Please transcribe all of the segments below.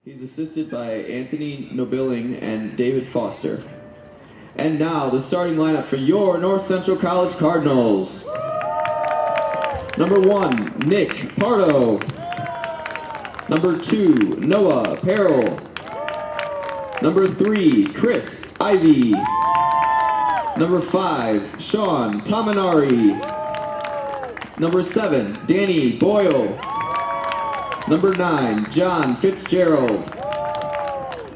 He's assisted by Anthony Nobiling and David Foster. And now, the starting lineup for your North Central College Cardinals. Number 1, Nick Pardo. Number 2, Noah Perrell. Number 3, Chris Ivy. Number 5, Sean Tamanari. Number 7, Danny Boyle. Number 9, John Fitzgerald.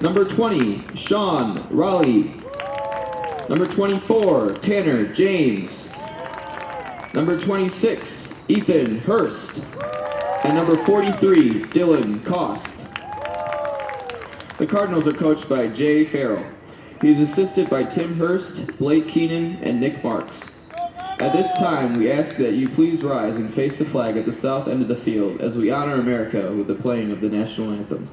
Number 20, Sean Raleigh. Number 24, Tanner James. Number 26, Ethan Hurst. And number 43, Dylan Cost. The Cardinals are coached by Jay Farrell. He is assisted by Tim Hurst, Blake Keenan, and Nick Marks. At this time, we ask that you please rise and face the flag at the south end of the field as we honor America with the playing of the national anthem.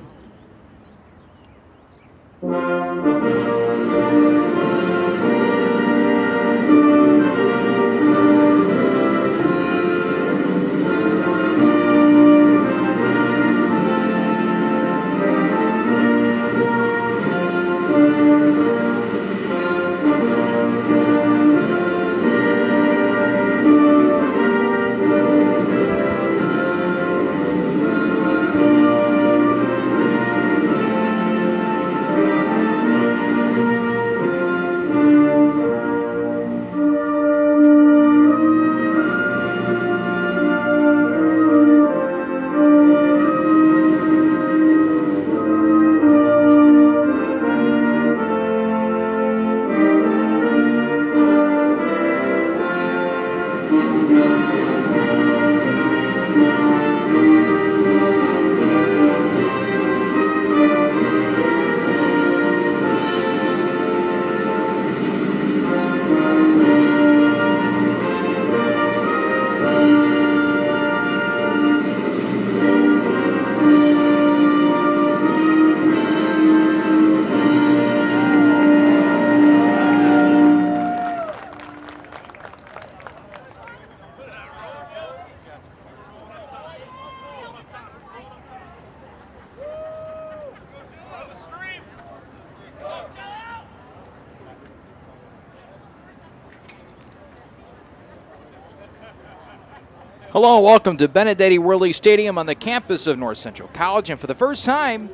Hello, welcome to Benedetti Worley Stadium on the campus of North Central College. And for the first time,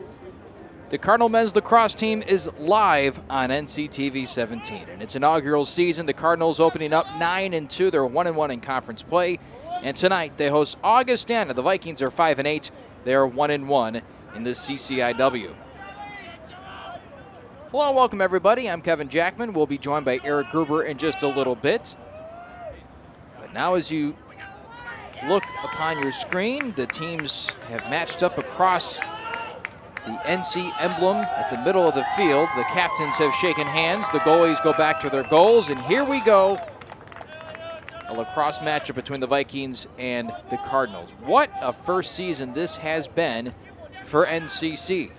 the Cardinal men's lacrosse team is live on NCTV 17. In its inaugural season, the Cardinals opening up 9-2. They're 1-1 in conference play. And tonight, they host Augustana. The Vikings are 5-8. They are 1-1 in the CCIW. Hello, welcome everybody. I'm Kevin Jackman. We'll be joined by Eric Gruber in just a little bit. But now as you look upon your screen, the teams have matched up across the NC emblem at the middle of the field. The captains have shaken hands. The goalies go back to their goals. And here we go. A lacrosse matchup between the Vikings and the Cardinals. What a first season this has been for NCC.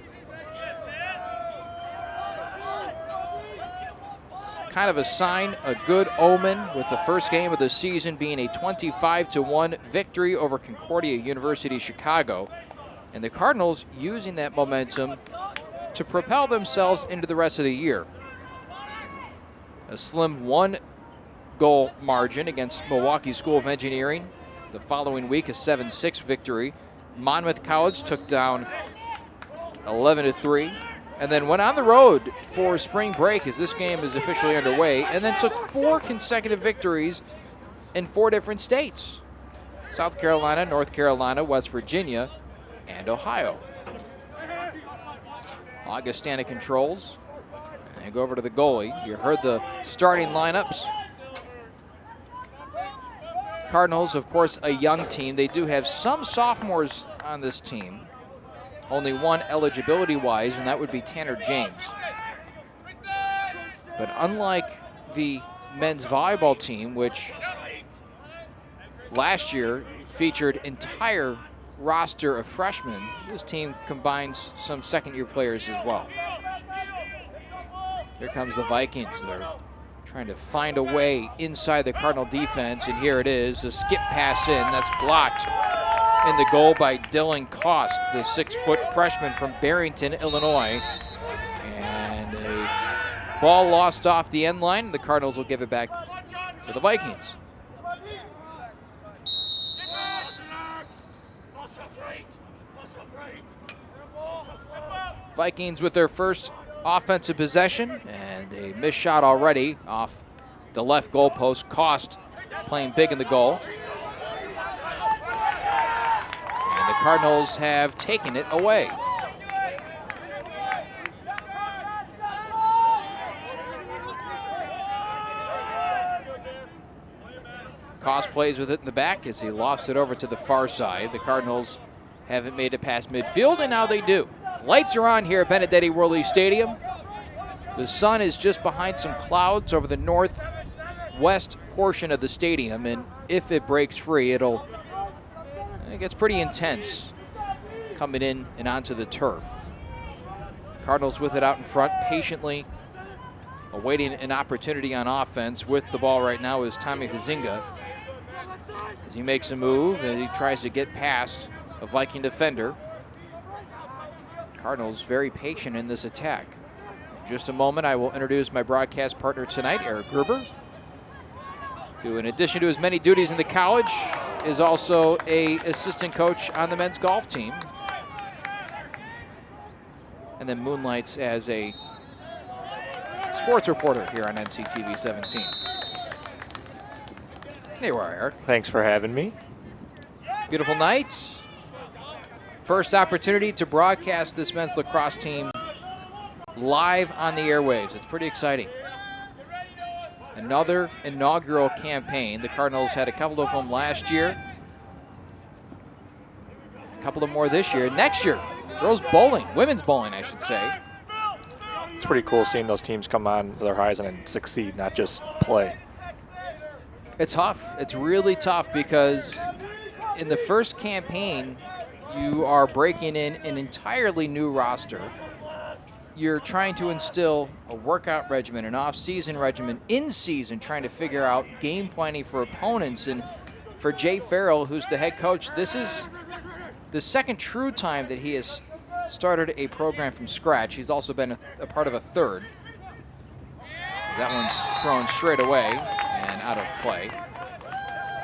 Kind of a sign, a good omen, with the first game of the season being a 25-1 victory over Concordia University Chicago. And the Cardinals using that momentum to propel themselves into the rest of the year. A slim 1-goal margin against Milwaukee School of Engineering. The following week, a 7-6 victory. Monmouth College took down 11-3. And then went on the road for spring break as this game is officially underway, and then took 4 consecutive victories in 4 different states: South Carolina, North Carolina, West Virginia, and Ohio. Augustana controls. And they go over to the goalie. You heard the starting lineups. Cardinals, of course, a young team. They do have some sophomores on this team. Only one eligibility-wise, and that would be Tanner James. But unlike the men's volleyball team, which last year featured entire roster of freshmen, this team combines some second-year players as well. Here comes the Vikings. They're trying to find a way inside the Cardinal defense, and here it is, a skip pass in, that's blocked in the goal by Dylan Kost, the 6-foot freshman from Barrington, Illinois. And a ball lost off the end line. The Cardinals will give it back to the Vikings. Vikings with their first offensive possession, and a missed shot already off the left goalpost. Kost playing big in the goal. And the Cardinals have taken it away. Kost plays with it in the back as he lofts it over to the far side. The Cardinals haven't made it past midfield, and now they do. Lights are on here at Benedetti Worley Stadium. The sun is just behind some clouds over the northwest portion of the stadium, and if it breaks free, it gets pretty intense coming in and onto the turf. Cardinals with it out in front, patiently awaiting an opportunity on offense. With the ball right now is Tommy Huizinga as he makes a move and he tries to get past a Viking defender. Cardinals very patient in this attack. In just a moment, I will introduce my broadcast partner tonight, Eric Gruber, who, in addition to his many duties in the college, is also an assistant coach on the men's golf team, and then moonlights as a sports reporter here on NCTV 17. There you are, Eric. Thanks for having me. Beautiful night. First opportunity to broadcast this men's lacrosse team live on the airwaves. It's pretty exciting. Another inaugural campaign. The Cardinals had a couple of them last year. A couple of more this year. Next year, girls bowling, women's bowling, I should say. It's pretty cool seeing those teams come on the horizon and succeed, not just play. It's tough. It's really tough because in the first campaign, you are breaking in an entirely new roster. You're trying to instill a workout regimen, an off-season regimen, in-season, trying to figure out game planning for opponents. And for Jay Farrell, who's the head coach, this is the second true time that he has started a program from scratch. He's also been a part of a third. That one's thrown straight away and out of play.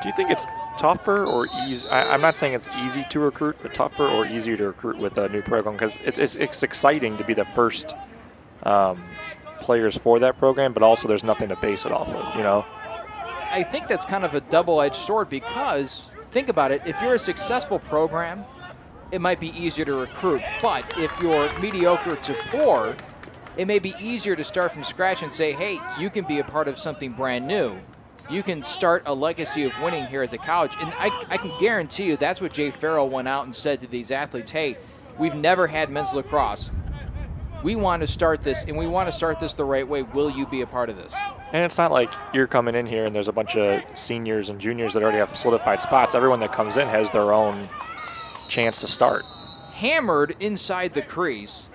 Do you think it's tougher or easy? I'm not saying it's easy to recruit, but tougher or easier to recruit with a new program? Because it's exciting to be the first players for that program, but also there's nothing to base it off of, you know? I think that's kind of a double-edged sword because, think about it, if you're a successful program, it might be easier to recruit. But if you're mediocre to poor, it may be easier to start from scratch and say, hey, you can be a part of something brand new. You can start a legacy of winning here at the college. And I can guarantee you that's what Jay Farrell went out and said to these athletes. Hey, we've never had men's lacrosse. We want to start this, and we want to start this the right way. Will you be a part of this? And it's not like you're coming in here and there's a bunch of seniors and juniors that already have solidified spots. Everyone that comes in has their own chance to start. Hammered inside the crease,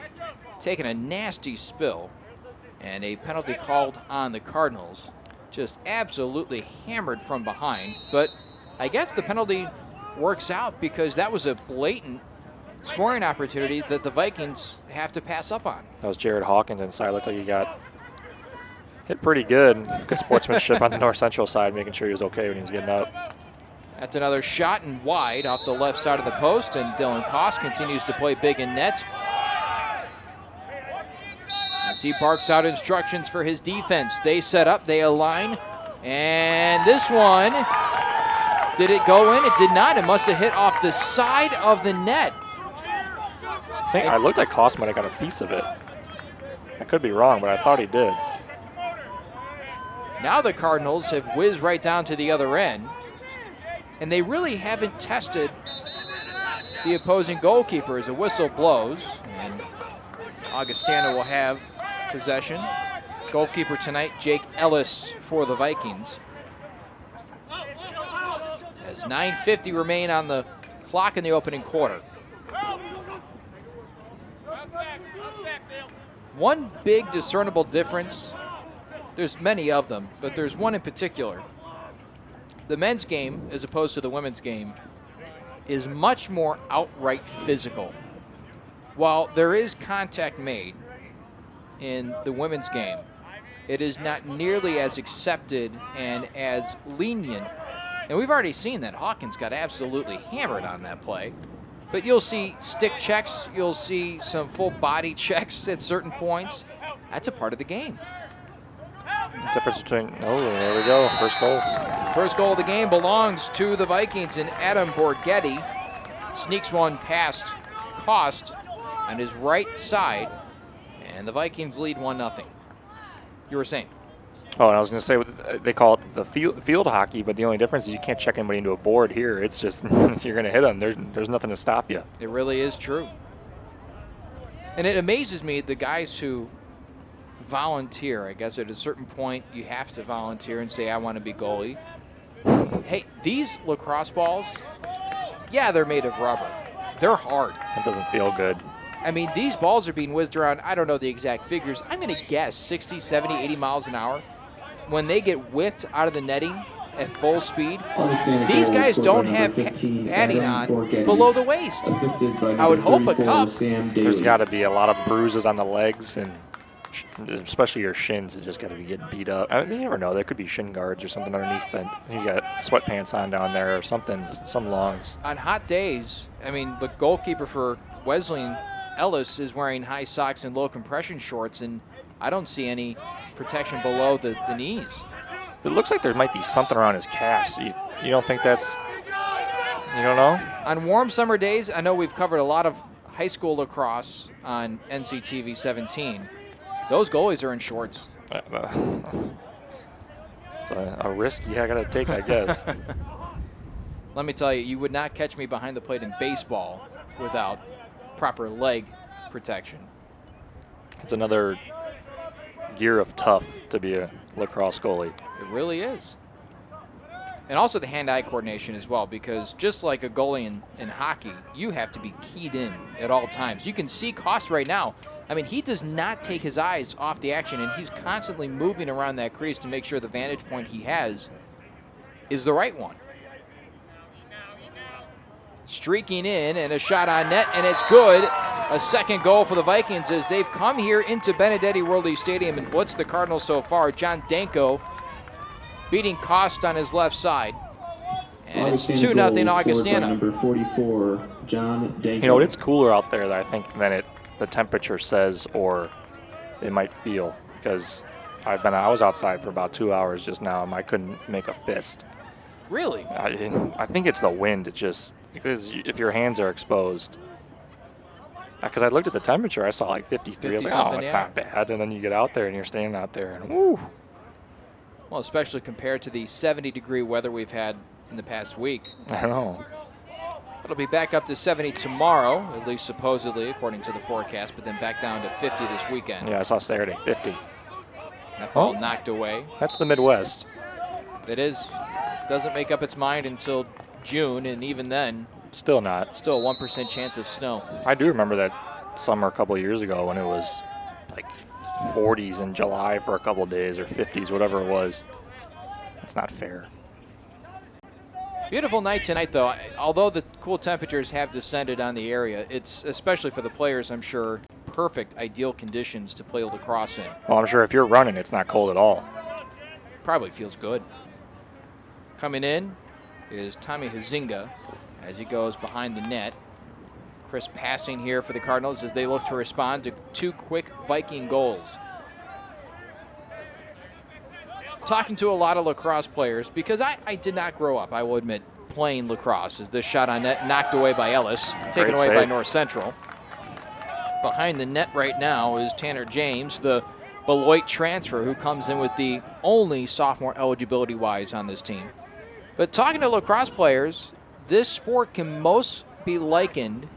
taking a nasty spill, and a penalty called on the Cardinals. Just absolutely hammered from behind, but I guess the penalty works out because that was a blatant scoring opportunity that the Vikings have to pass up on. That was Jared Hawkins inside. Looked like he got hit pretty good. Good sportsmanship on the North Central side, making sure he was okay when he was getting up. That's another shot and wide off the left side of the post, and Dylan Kost continues to play big in net. As he barks out instructions for his defense. They set up, they align, and this one, did it go in? It did not. It must have hit off the side of the net. I looked like Kost might have got a piece of it. I could be wrong, but I thought he did. Now the Cardinals have whizzed right down to the other end, and they really haven't tested the opposing goalkeeper as a whistle blows, and Augustana will have possession. Goalkeeper tonight, Jake Ellis for the Vikings. As 9:50 remain on the clock in the opening quarter. One big discernible difference, there's many of them, but there's one in particular. The men's game, as opposed to the women's game, is much more outright physical. While there is contact made in the women's game, it is not nearly as accepted and as lenient. And we've already seen that Hawkins got absolutely hammered on that play. But you'll see stick checks, you'll see some full body checks at certain points. That's a part of the game. The difference between, oh, there we go, first goal. First goal of the game belongs to the Vikings, and Adam Borghetti sneaks one past Cost on his right side, and the Vikings lead 1-0. You were saying? Oh, and I was going to say, they call it the field hockey, but the only difference is you can't check anybody into a board here. It's just, if you're going to hit them, there's nothing to stop you. It really is true. And it amazes me, the guys who volunteer. I guess at a certain point, you have to volunteer and say, I want to be goalie. Hey, these lacrosse balls, yeah, they're made of rubber. They're hard. It doesn't feel good. I mean, these balls are being whizzed around, I don't know the exact figures. I'm going to guess 60, 70, 80 miles an hour. When they get whipped out of the netting at full speed, these guys don't have padding on below the waist. I would hope a cup. There's got to be a lot of bruises on the legs, and especially your shins. It's just got to be getting beat up. I mean, you never know. There could be shin guards or something underneath that. He's got sweatpants on down there or something, some longs. On hot days, I mean, the goalkeeper for Wesleyan, Ellis, is wearing high socks and low compression shorts, and I don't see any protection below the knees. It looks like there might be something around his calves. You don't think that's, you don't know? On warm summer days, I know we've covered a lot of high school lacrosse on NCTV 17. Those goalies are in shorts. It's a risk you got to take, I guess. Let me tell you, you would not catch me behind the plate in baseball without proper leg protection. It's another gear of tough to be a lacrosse goalie. It really is. And also the hand-eye coordination as well, because just like a goalie in hockey, you have to be keyed in at all times. You can see Cost right now. I mean, he does not take his eyes off the action, and he's constantly moving around that crease to make sure the vantage point he has is the right one. Streaking in, and a shot on net, and it's good. A second goal for the Vikings as they've come here into Benedetti Worldly Stadium and blitzed the Cardinals so far. John Danko beating Cost on his left side. And it's 2-0 Augustana. Number 44, John Danko. You know, it's cooler out there, I think, than the temperature says or it might feel, because I was outside for about 2 hours just now and I couldn't make a fist. Really? I think it's the wind. It's just because if your hands are exposed. Because I looked at the temperature, I saw like 53. I was like, oh, it's not bad. And then you get out there and you're standing out there and woo. Well, especially compared to the 70-degree weather we've had in the past week. I know. It'll be back up to 70 tomorrow, at least supposedly, according to the forecast, but then back down to 50 this weekend. Yeah, I saw Saturday, 50. That ball knocked away. That's the Midwest. It is. Doesn't make up its mind until June, and even then, still not. Still a 1% chance of snow. I do remember that summer a couple of years ago when it was like 40s in July for a couple of days, or 50s, whatever it was. It's not fair. Beautiful night tonight, though. Although the cool temperatures have descended on the area, it's, especially for the players, I'm sure, perfect, ideal conditions to play lacrosse in. Well, I'm sure if you're running, it's not cold at all. Probably feels good. Coming in is Tommy Huizinga as he goes behind the net. Chris passing here for the Cardinals as they look to respond to two quick Viking goals. Talking to a lot of lacrosse players, because I did not grow up, I will admit, playing lacrosse, as this shot on net knocked away by Ellis, taken away by North Central. Behind the net right now is Tanner James, the Beloit transfer, who comes in with the only sophomore eligibility-wise on this team. But talking to lacrosse players, this sport can most be likened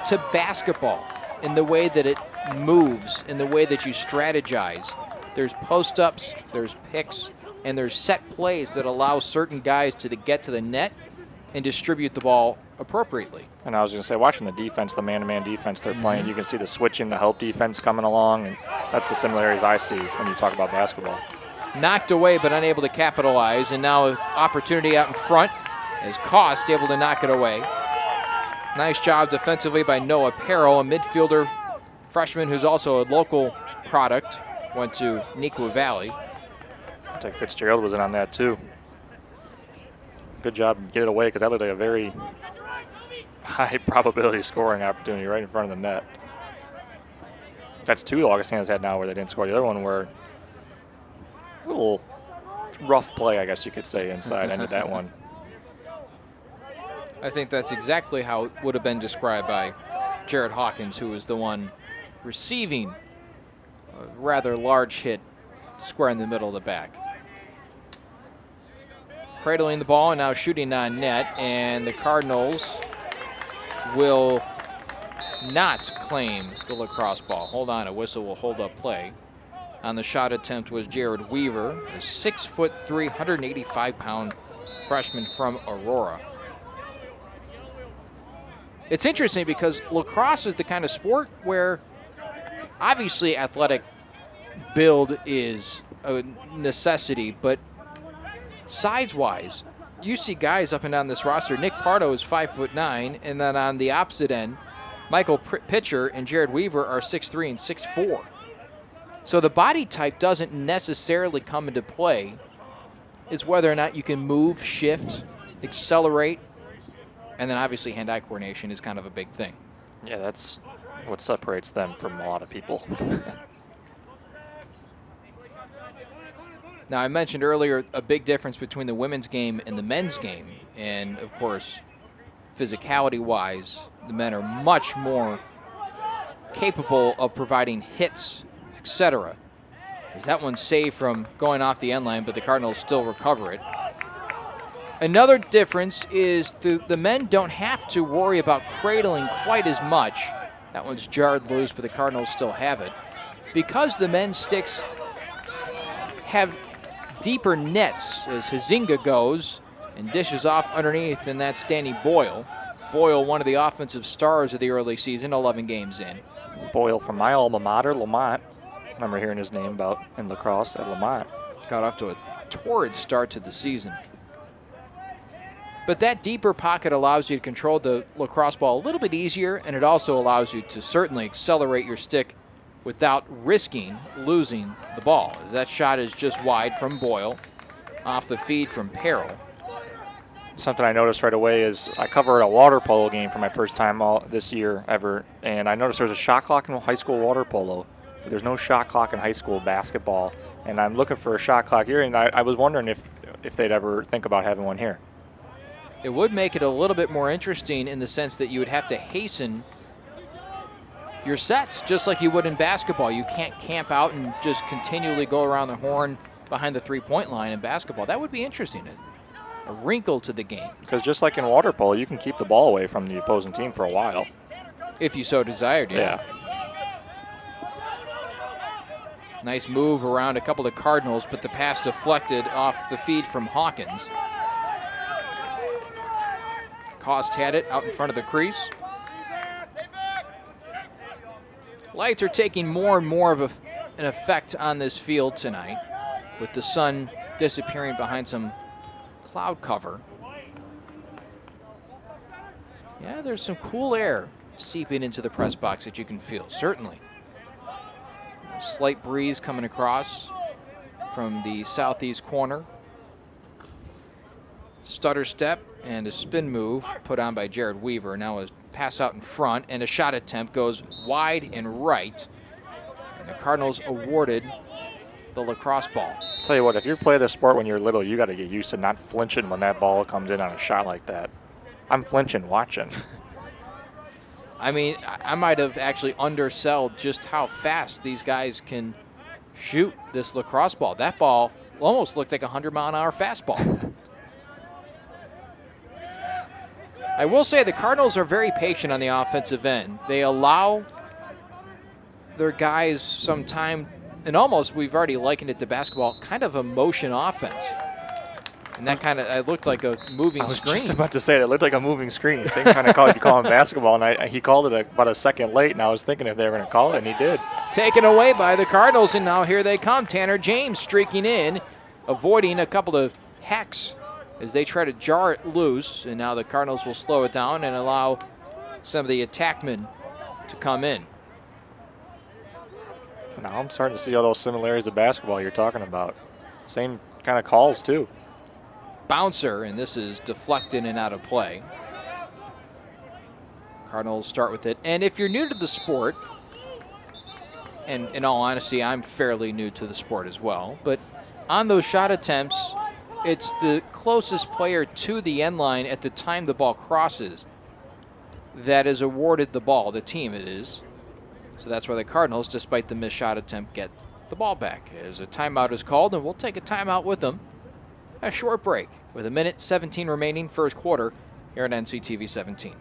to basketball in the way that it moves, in the way that you strategize. There's post-ups, there's picks, and there's set plays that allow certain guys to get to the net and distribute the ball appropriately. And I was going to say, watching the defense, the man-to-man defense they're playing, you can see the switching, the help defense coming along, and that's the similarities I see when you talk about basketball. Knocked away but unable to capitalize, and now an opportunity out in front as Cost able to knock it away. Nice job defensively by Noah Perro, a midfielder, freshman who's also a local product. Went to Neuqua Valley. Looks like Fitzgerald was in on that too. Good job get it away because that looked like a very high probability scoring opportunity right in front of the net. That's two Augustana's had now where they didn't score. The other one where a little rough play, I guess you could say, inside ended that one. I think that's exactly how it would have been described by Jared Hawkins, who was the one receiving a rather large hit square in the middle of the back. Cradling the ball and now shooting on net, and the Cardinals will not claim the lacrosse ball. Hold on, a whistle will hold up play. On the shot attempt was Jared Weaver, a 6'3", 185-pound freshman from Aurora. It's interesting because lacrosse is the kind of sport where obviously athletic build is a necessity, but size-wise, you see guys up and down this roster. Nick Pardo is 5'9", and then on the opposite end, Michael Pitcher and Jared Weaver are 6'3" and 6'4". So the body type doesn't necessarily come into play. It's whether or not you can move, shift, accelerate, and then obviously hand-eye coordination is kind of a big thing. Yeah, that's what separates them from a lot of people. Now, I mentioned earlier a big difference between the women's game and the men's game. And, of course, physicality-wise, the men are much more capable of providing hits, etc. As that one's saved from going off the end line, but the Cardinals still recover it. Another difference is the men don't have to worry about cradling quite as much. That one's jarred loose, but the Cardinals still have it. Because the men's sticks have deeper nets as Huizinga goes and dishes off underneath, and that's Danny Boyle. Boyle, one of the offensive stars of the early season, 11 games in. Boyle from my alma mater, Lamont. Remember hearing his name about in lacrosse at Lamont. Got off to a torrid start to the season. But that deeper pocket allows you to control the lacrosse ball a little bit easier, and it also allows you to certainly accelerate your stick without risking losing the ball. As that shot is just wide from Boyle, off the feed from Perro. Something I noticed right away is I covered a water polo game for my first time this year ever, and I noticed there's a shot clock in high school water polo, but there's no shot clock in high school basketball. And I'm looking for a shot clock here, and I was wondering if they'd ever think about having one here. It would make it a little bit more interesting in the sense that you would have to hasten your sets, just like you would in basketball. You can't camp out and just continually go around the horn behind the three-point line in basketball. That would be interesting. A wrinkle to the game. Because just like in water polo, you can keep the ball away from the opposing team for a while. If you so desired, yeah. Nice move around a couple of Cardinals, but the pass deflected off the feed from Hawkins. Cost had it out in front of the crease. Lights are taking more and more of an effect on this field tonight, with the sun disappearing behind some cloud cover. Yeah, there's some cool air seeping into the press box that you can feel, certainly. A slight breeze coming across from the southeast corner. Stutter step and a spin move put on by Jared Weaver. Now a pass out in front, and a shot attempt goes wide and right. And the Cardinals awarded the lacrosse ball. Tell you what, if you play this sport when you're little, you got to get used to not flinching when that ball comes in on a shot like that. I'm flinching watching. I mean, I might have actually undersold just how fast these guys can shoot this lacrosse ball. That ball almost looked like a 100-mile-an-hour fastball. I will say the Cardinals are very patient on the offensive end. They allow their guys some time, and almost, we've already likened it to basketball, kind of a motion offense. And that kind of, it looked like a moving screen. I was just about to say, it looked like a moving screen. The same kind of call you call in basketball, and he called it about a second late, and I was thinking if they were going to call it, and he did. Taken away by the Cardinals, and now here they come. Tanner James streaking in, avoiding a couple of hacks as they try to jar it loose, and now the Cardinals will slow it down and allow some of the attackmen to come in. Now I'm starting to see all those similarities to basketball you're talking about. Same kind of calls, too. Bouncer, and this is deflected and out of play. Cardinals start with it. And if you're new to the sport, and in all honesty, I'm fairly new to the sport as well, but on those shot attempts, it's the closest player to the end line at the time the ball crosses that is awarded the ball, the team it is. So that's why the Cardinals, despite the missed shot attempt, get the ball back. As a timeout is called, and we'll take a timeout with them. A short break with 1:17 remaining first quarter here at NCTV 17.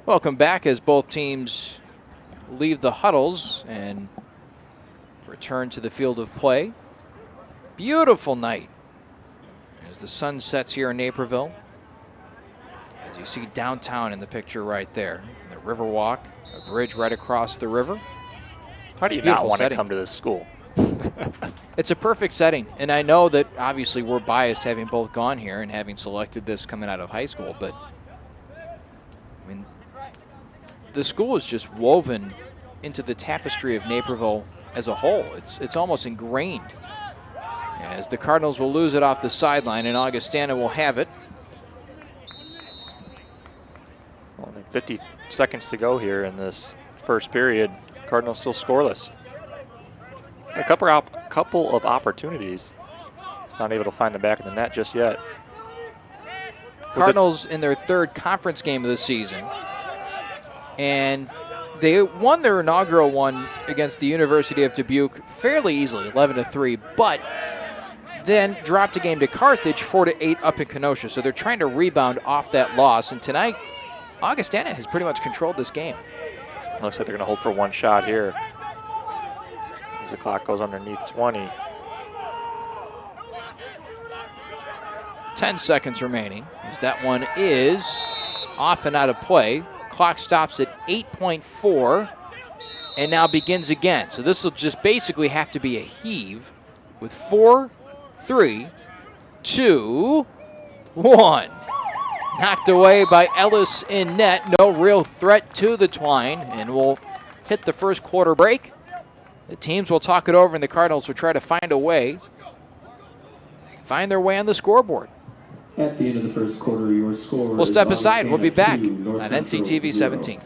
Welcome back as both teams leave the huddles and return to the field of play. Beautiful night as the sun sets here in Naperville. As you see downtown in the picture right there, the Riverwalk, a bridge right across the river. How do you Beautiful not want setting. to come to this school? It's a perfect setting, and I know that obviously we're biased having both gone here and having selected this coming out of high school, but I mean, the school is just woven into the tapestry of Naperville as a whole. It's almost ingrained. As the Cardinals will lose it off the sideline, and Augustana will have it. Only 50 seconds to go here in this first period. Cardinals still scoreless. A couple of opportunities. It's not able to find the back of the net just yet. Cardinals in their third conference game of the season. And they won their inaugural one against the University of Dubuque fairly easily, 11-3, but then dropped a game to Carthage, 4-8 up in Kenosha. So they're trying to rebound off that loss. And tonight, Augustana has pretty much controlled this game. Looks like they're going to hold for one shot here as the clock goes underneath 20. 10 seconds remaining as that one is off and out of play. Clock stops at 8.4 and now begins again. So this will just basically have to be a heave with 4, 3, 2, 1. Knocked away by Ellis in net. No real threat to the twine, and we'll hit the first quarter break. The teams will talk it over, and the Cardinals will try to find a way. They can find their way on the scoreboard. At the end of the first quarter, your score. We'll step is aside. We'll be back Augustana 2, North on Central NCTV 0. 17.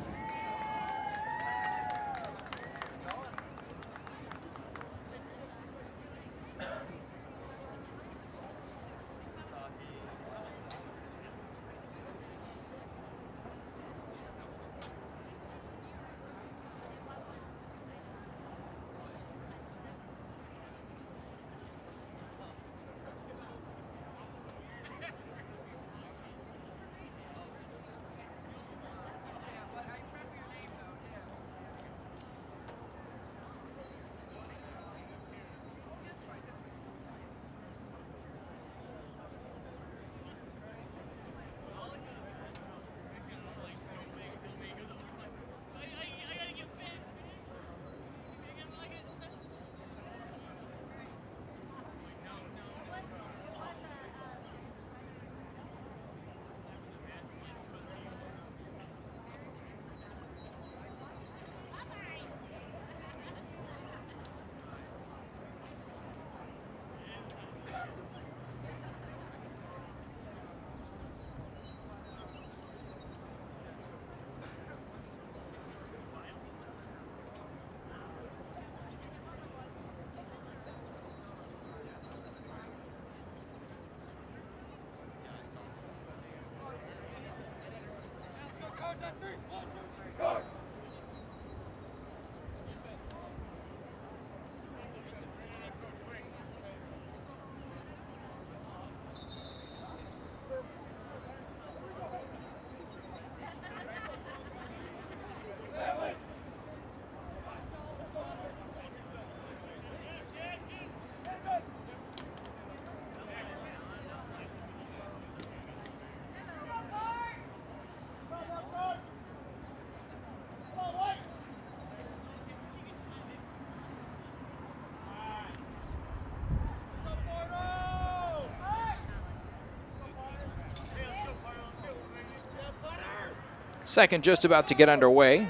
Second just about to get underway.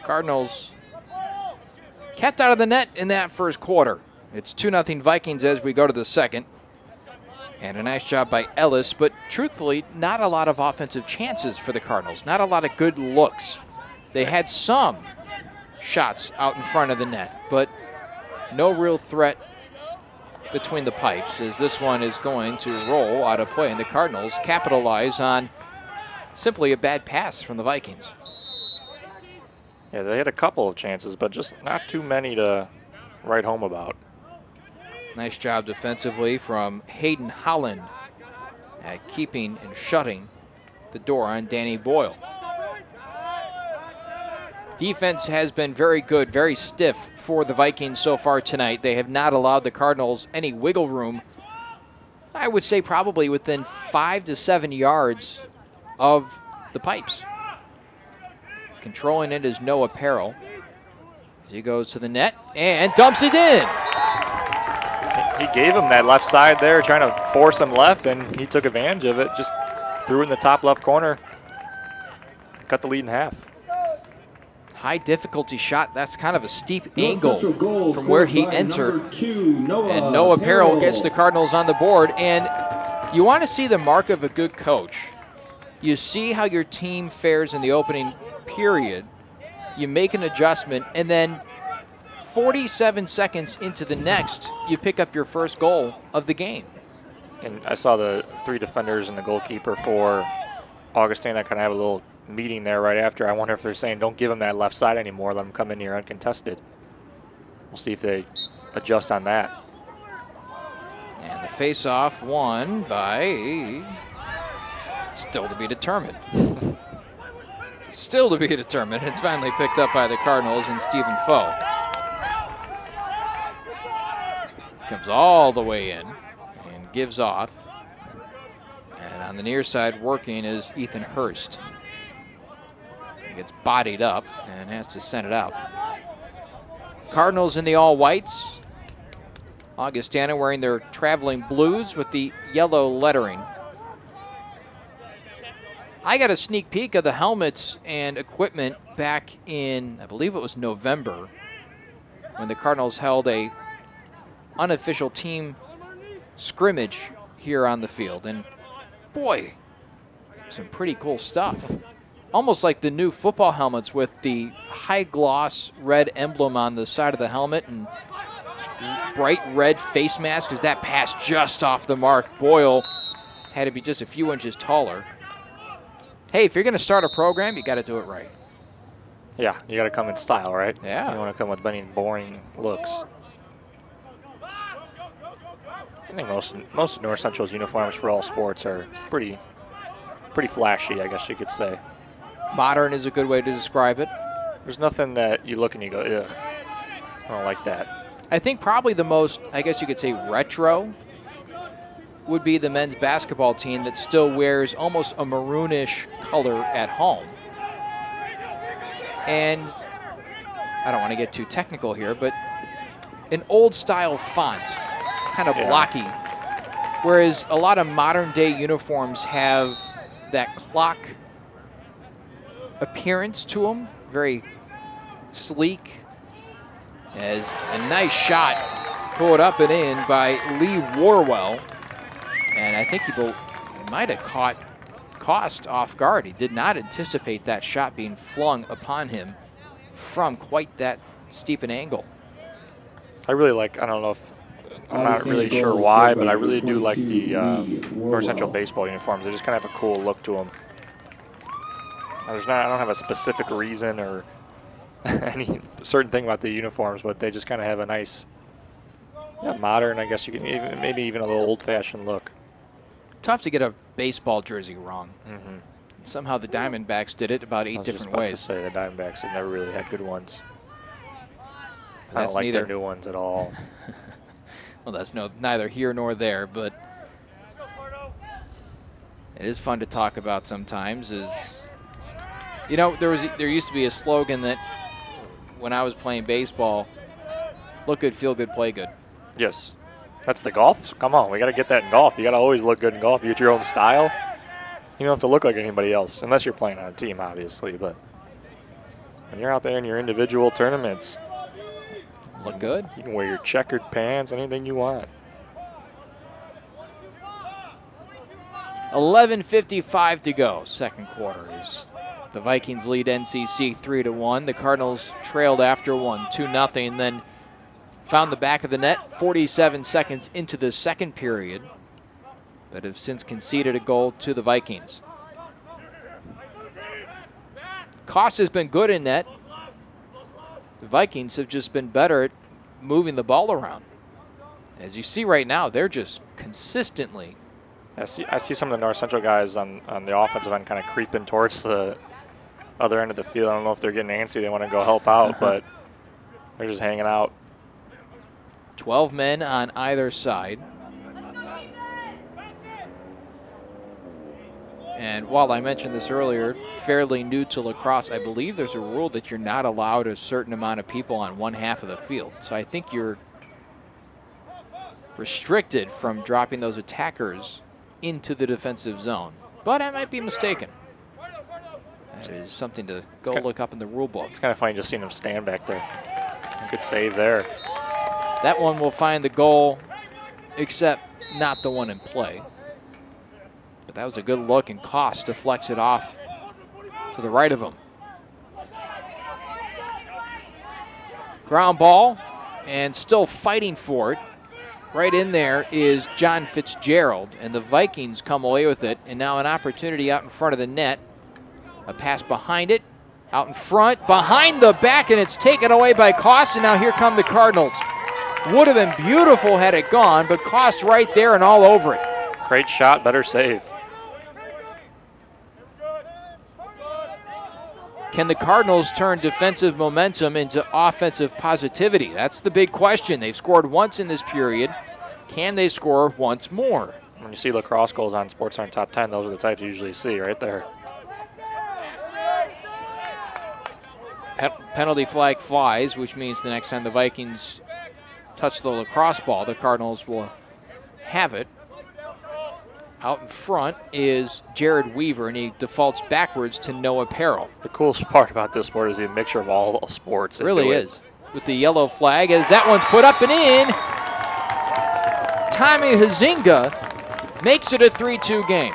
Cardinals kept out of the net in that first quarter. It's 2-0 Vikings as we go to the second. And a nice job by Ellis, but truthfully, not a lot of offensive chances for the Cardinals. Not a lot of good looks. They had some shots out in front of the net, but no real threat between the pipes, as this one is going to roll out of play, and the Cardinals capitalize on simply a bad pass from the Vikings. Yeah, they had a couple of chances, but just not too many to write home about. Nice job defensively from Hayden Holland at keeping and shutting the door on Danny Boyle. Defense has been very good, very stiff for the Vikings so far tonight. They have not allowed the Cardinals any wiggle room. I would say probably within 5 to 7 yards of the pipes. Controlling it is Noah Perrell as he goes to the net and dumps it in. He gave him that left side there, trying to force him left, and he took advantage of it. Just threw it in the top left corner. Cut the lead in half. High difficulty shot. That's kind of a steep angle from where he entered. And Noah Perrell gets the Cardinals on the board. And you want to see the mark of a good coach. You see how your team fares in the opening period. You make an adjustment, and then 47 seconds into the next, you pick up your first goal of the game. And I saw the 3 defenders and the goalkeeper for Augustana kind of have a little meeting there right after. I wonder if they're saying, don't give him that left side anymore. Let him come in here uncontested. We'll see if they adjust on that. And the face-off won by still to be determined. Still to be determined. It's finally picked up by the Cardinals and Stephen Foe. Comes all the way in and gives off. And on the near side working is Ethan Hurst. He gets bodied up and has to send it out. Cardinals in the all-whites. Augustana wearing their traveling blues with the yellow lettering. I got a sneak peek of the helmets and equipment back in, I believe it was November, when the Cardinals held a unofficial team scrimmage here on the field. And boy, some pretty cool stuff. Almost like the new football helmets with the high gloss red emblem on the side of the helmet and bright red face mask as that pass just off the mark. Boyle had to be just a few inches taller. Hey, if you're going to start a program, you got to do it right. Yeah, you got to come in style, right? Yeah. You don't want to come with any boring looks. I think most of North Central's uniforms for all sports are pretty flashy, I guess you could say. Modern is a good way to describe it. There's nothing that you look and you go, ugh, I don't like that. I think probably the most, I guess you could say, retro would be the men's basketball team that still wears almost a maroonish color at home. And I don't want to get too technical here, but an old style font, kind of blocky. Whereas a lot of modern day uniforms have that clock appearance to them, very sleek. As a nice shot pulled up and in by Lee Warwell. And I think he might have caught Cost off guard. He did not anticipate that shot being flung upon him from quite that steep an angle. I really like, I don't know if I'm not really sure why, but I really do like the North Central baseball uniforms. They just kind of have a cool look to them. I don't have a specific reason or any certain thing about the uniforms, but they just kind of have a nice, modern, I guess you can maybe even a little old-fashioned look. Tough to get a baseball jersey wrong. Mm-hmm. Somehow the Diamondbacks did it about 8 different ways. I was just about to say the Diamondbacks have never really had good ones. I That's don't like neither. their new ones at all. Well, that's neither here nor there, but it is fun to talk about sometimes. There used to be a slogan that when I was playing baseball, look good, feel good, play good. Yes. That's the golf? Come on, we got to get that in golf. You got to always look good in golf. You get your own style. You don't have to look like anybody else, unless you're playing on a team, obviously. But when you're out there in your individual tournaments, look good. You can wear your checkered pants, anything you want. 11:55 to go. Second quarter is the Vikings lead NCC 3-1. The Cardinals trailed after one 2-0, then found the back of the net 47 seconds into the second period, but have since conceded a goal to the Vikings. Cost has been good in net. The Vikings have just been better at moving the ball around. As you see right now, they're just consistently. I see some of the North Central guys on the offensive end kind of creeping towards the other end of the field. I don't know if they're getting antsy. They want to go help out, but they're just hanging out. 12 men on either side. And while I mentioned this earlier, fairly new to lacrosse, I believe there's a rule that you're not allowed a certain amount of people on one half of the field. So I think you're restricted from dropping those attackers into the defensive zone. But I might be mistaken. That is something to go look up in the rule book. It's kind of funny just seeing him stand back there. Good save there. That one will find the goal, except not the one in play. But that was a good look, and Cost deflects it off to the right of him. Ground ball, and still fighting for it. Right in there is John Fitzgerald, and the Vikings come away with it, and now an opportunity out in front of the net. A pass behind it, out in front, behind the back, and it's taken away by Cost, and now here come the Cardinals. Would have been beautiful had it gone, but Cost right there and all over it. Great shot, better save. Can the Cardinals turn defensive momentum into offensive positivity? That's the big question. They've scored once in this period. Can they score once more? When you see lacrosse goals on SportsCenter Top 10, those are the types you usually see right there. Penalty flag flies, which means the next time the Vikings touch the lacrosse ball, the Cardinals will have it. Out in front is Jared Weaver, and he defaults backwards to Noah Perrell. The coolest part about this sport is the mixture of all sports. It really is. With the yellow flag, as that one's put up and in, Tommy Huizinga makes it a 3-2 game.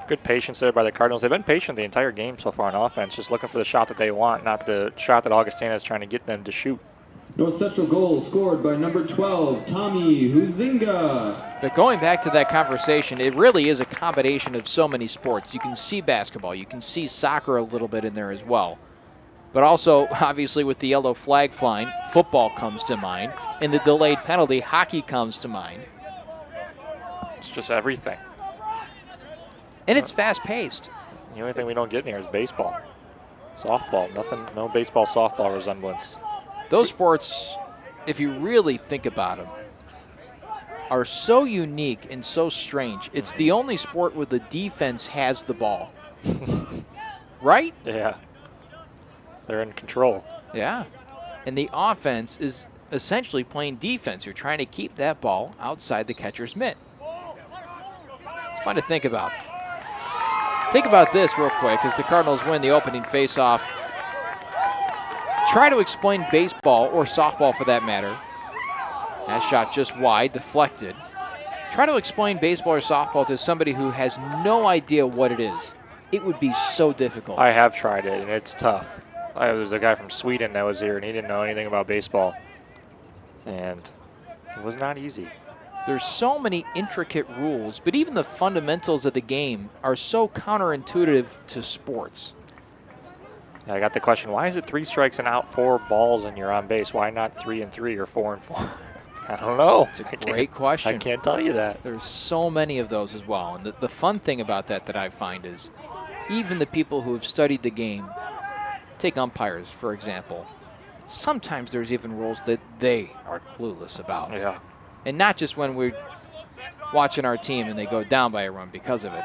Good patience there by the Cardinals. They've been patient the entire game so far on offense, just looking for the shot that they want, not the shot that Augustana is trying to get them to shoot. North Central goal scored by number 12, Tommy Huizinga. But going back to that conversation, it really is a combination of so many sports. You can see basketball, you can see soccer a little bit in there as well. But also, obviously, with the yellow flag flying, football comes to mind. And the delayed penalty, hockey comes to mind. It's just everything. And it's fast-paced. The only thing we don't get in here is baseball. Softball, nothing, no baseball, softball resemblance. Those sports, if you really think about them, are so unique and so strange. It's the only sport where the defense has the ball. Right? Yeah. They're in control. Yeah. And the offense is essentially playing defense. You're trying to keep that ball outside the catcher's mitt. It's fun to think about. Think about this real quick as the Cardinals win the opening faceoff. Try to explain baseball, or softball for that matter. That shot just wide, deflected. Try to explain baseball or softball to somebody who has no idea what it is. It would be so difficult. I have tried it, and it's tough. There was a guy from Sweden that was here, and he didn't know anything about baseball. And it was not easy. There's so many intricate rules, but even the fundamentals of the game are so counterintuitive to sports. I got the question, why is it 3 strikes and out, 4 balls, and you're on base? Why not 3 and 3 or 4 and 4? I don't know. It's a great question. I can't tell you that. There's so many of those as well. And the fun thing about that I find is even the people who have studied the game, take umpires, for example, sometimes there's even rules that they are clueless about. Yeah. And not just when we're watching our team and they go down by a run because of it.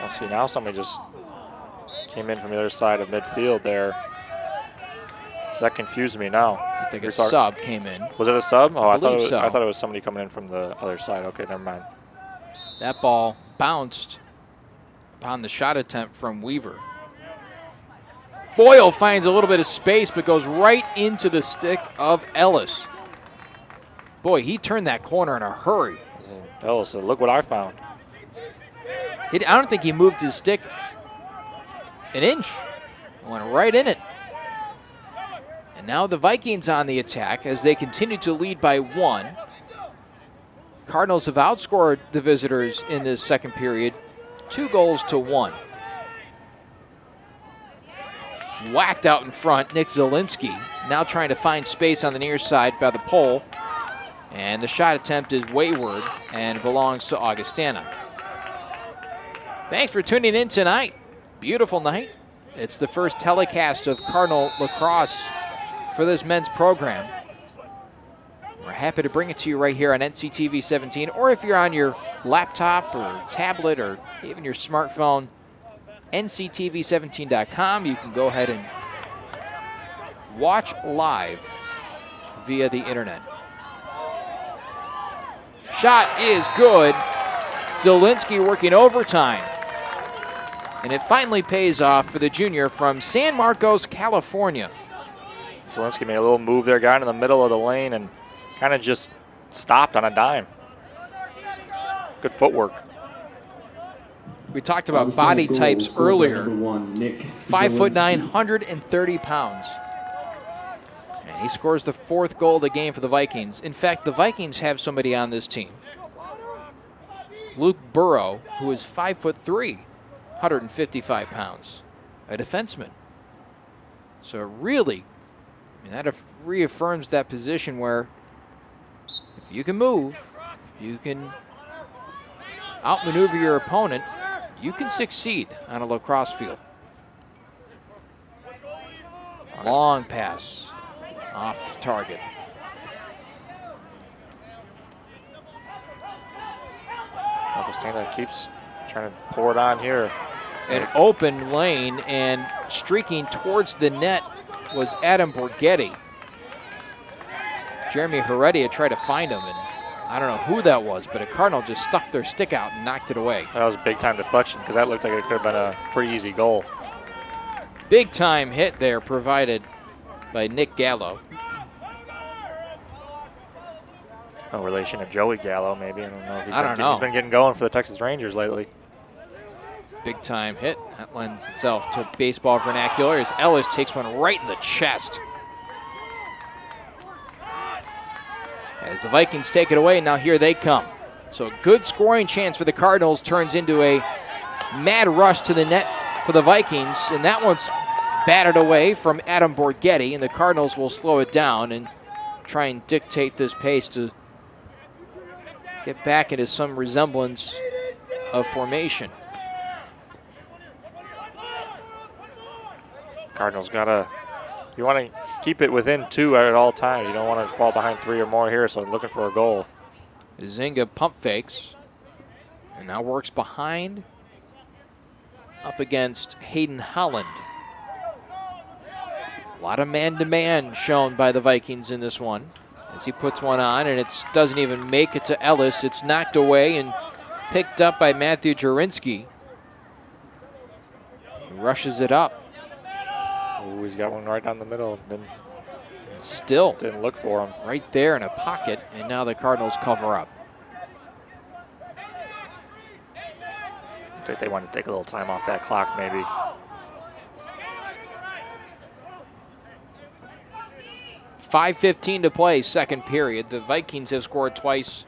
Well, see, now somebody just came in from the other side of midfield there. That confused me now. I think a sub came in. Was it a sub? Oh, I thought it was somebody coming in from the other side. Okay, never mind. That ball bounced upon the shot attempt from Weaver. Boyle finds a little bit of space but goes right into the stick of Ellis. Boy, he turned that corner in a hurry. Ellis said, look what I found. I don't think he moved his stick an inch. Went right in it. And now the Vikings on the attack as they continue to lead by 1. Cardinals have outscored the visitors in this second period, 2-1. Whacked out in front, Nick Zielinski now trying to find space on the near side by the pole. And the shot attempt is wayward and belongs to Augustana. Thanks for tuning in tonight. Beautiful night. It's the first telecast of Cardinal Lacrosse for this men's program. We're happy to bring it to you right here on NCTV 17, or if you're on your laptop or tablet or even your smartphone, nctv17.com. You can go ahead and watch live via the internet. Shot is good. Zielinski working overtime. And it finally pays off for the junior from San Marcos, California. Zielinski made a little move there, got in the middle of the lane, and kind of just stopped on a dime. Good footwork. We talked about body types earlier. 5'9", 130 pounds. And he scores the 4th goal of the game for the Vikings. In fact, the Vikings have somebody on this team. Luke Burrow, who is 5'3", 155 pounds. A defenseman. So really, that reaffirms that position where if you can move, you can outmaneuver your opponent, you can succeed on a lacrosse field. Long pass off target. Augustana keeps trying to pour it on here. An open lane, and streaking towards the net was Adam Borghetti. Jeremy Heredia tried to find him, and I don't know who that was, but a Cardinal just stuck their stick out and knocked it away. That was a big-time deflection because that looked like it could have been a pretty easy goal. Big-time hit there provided by Nick Gallo. No relation to Joey Gallo, maybe. I don't know. He's been getting going for the Texas Rangers lately. Big-time hit. That lends itself to baseball vernacular as Ellis takes one right in the chest. As the Vikings take it away, now here they come. So a good scoring chance for the Cardinals turns into a mad rush to the net for the Vikings, and that one's batted away from Adam Borghetti, and the Cardinals will slow it down and try and dictate this pace to get back into some resemblance of formation. Cardinals you want to keep it within 2 at all times. You don't want to fall behind 3 or more here, so looking for a goal. Zinga pump fakes and now works behind up against Hayden Holland. A lot of man-to-man shown by the Vikings in this one as he puts one on, and it doesn't even make it to Ellis. It's knocked away and picked up by Matthew Jurinsky. He rushes it up. Oh, he's got one right down the middle. Still didn't look for him. Right there in a pocket, and now the Cardinals cover up. I think they want to take a little time off that clock, maybe. 5:15 to play, second period. The Vikings have scored twice.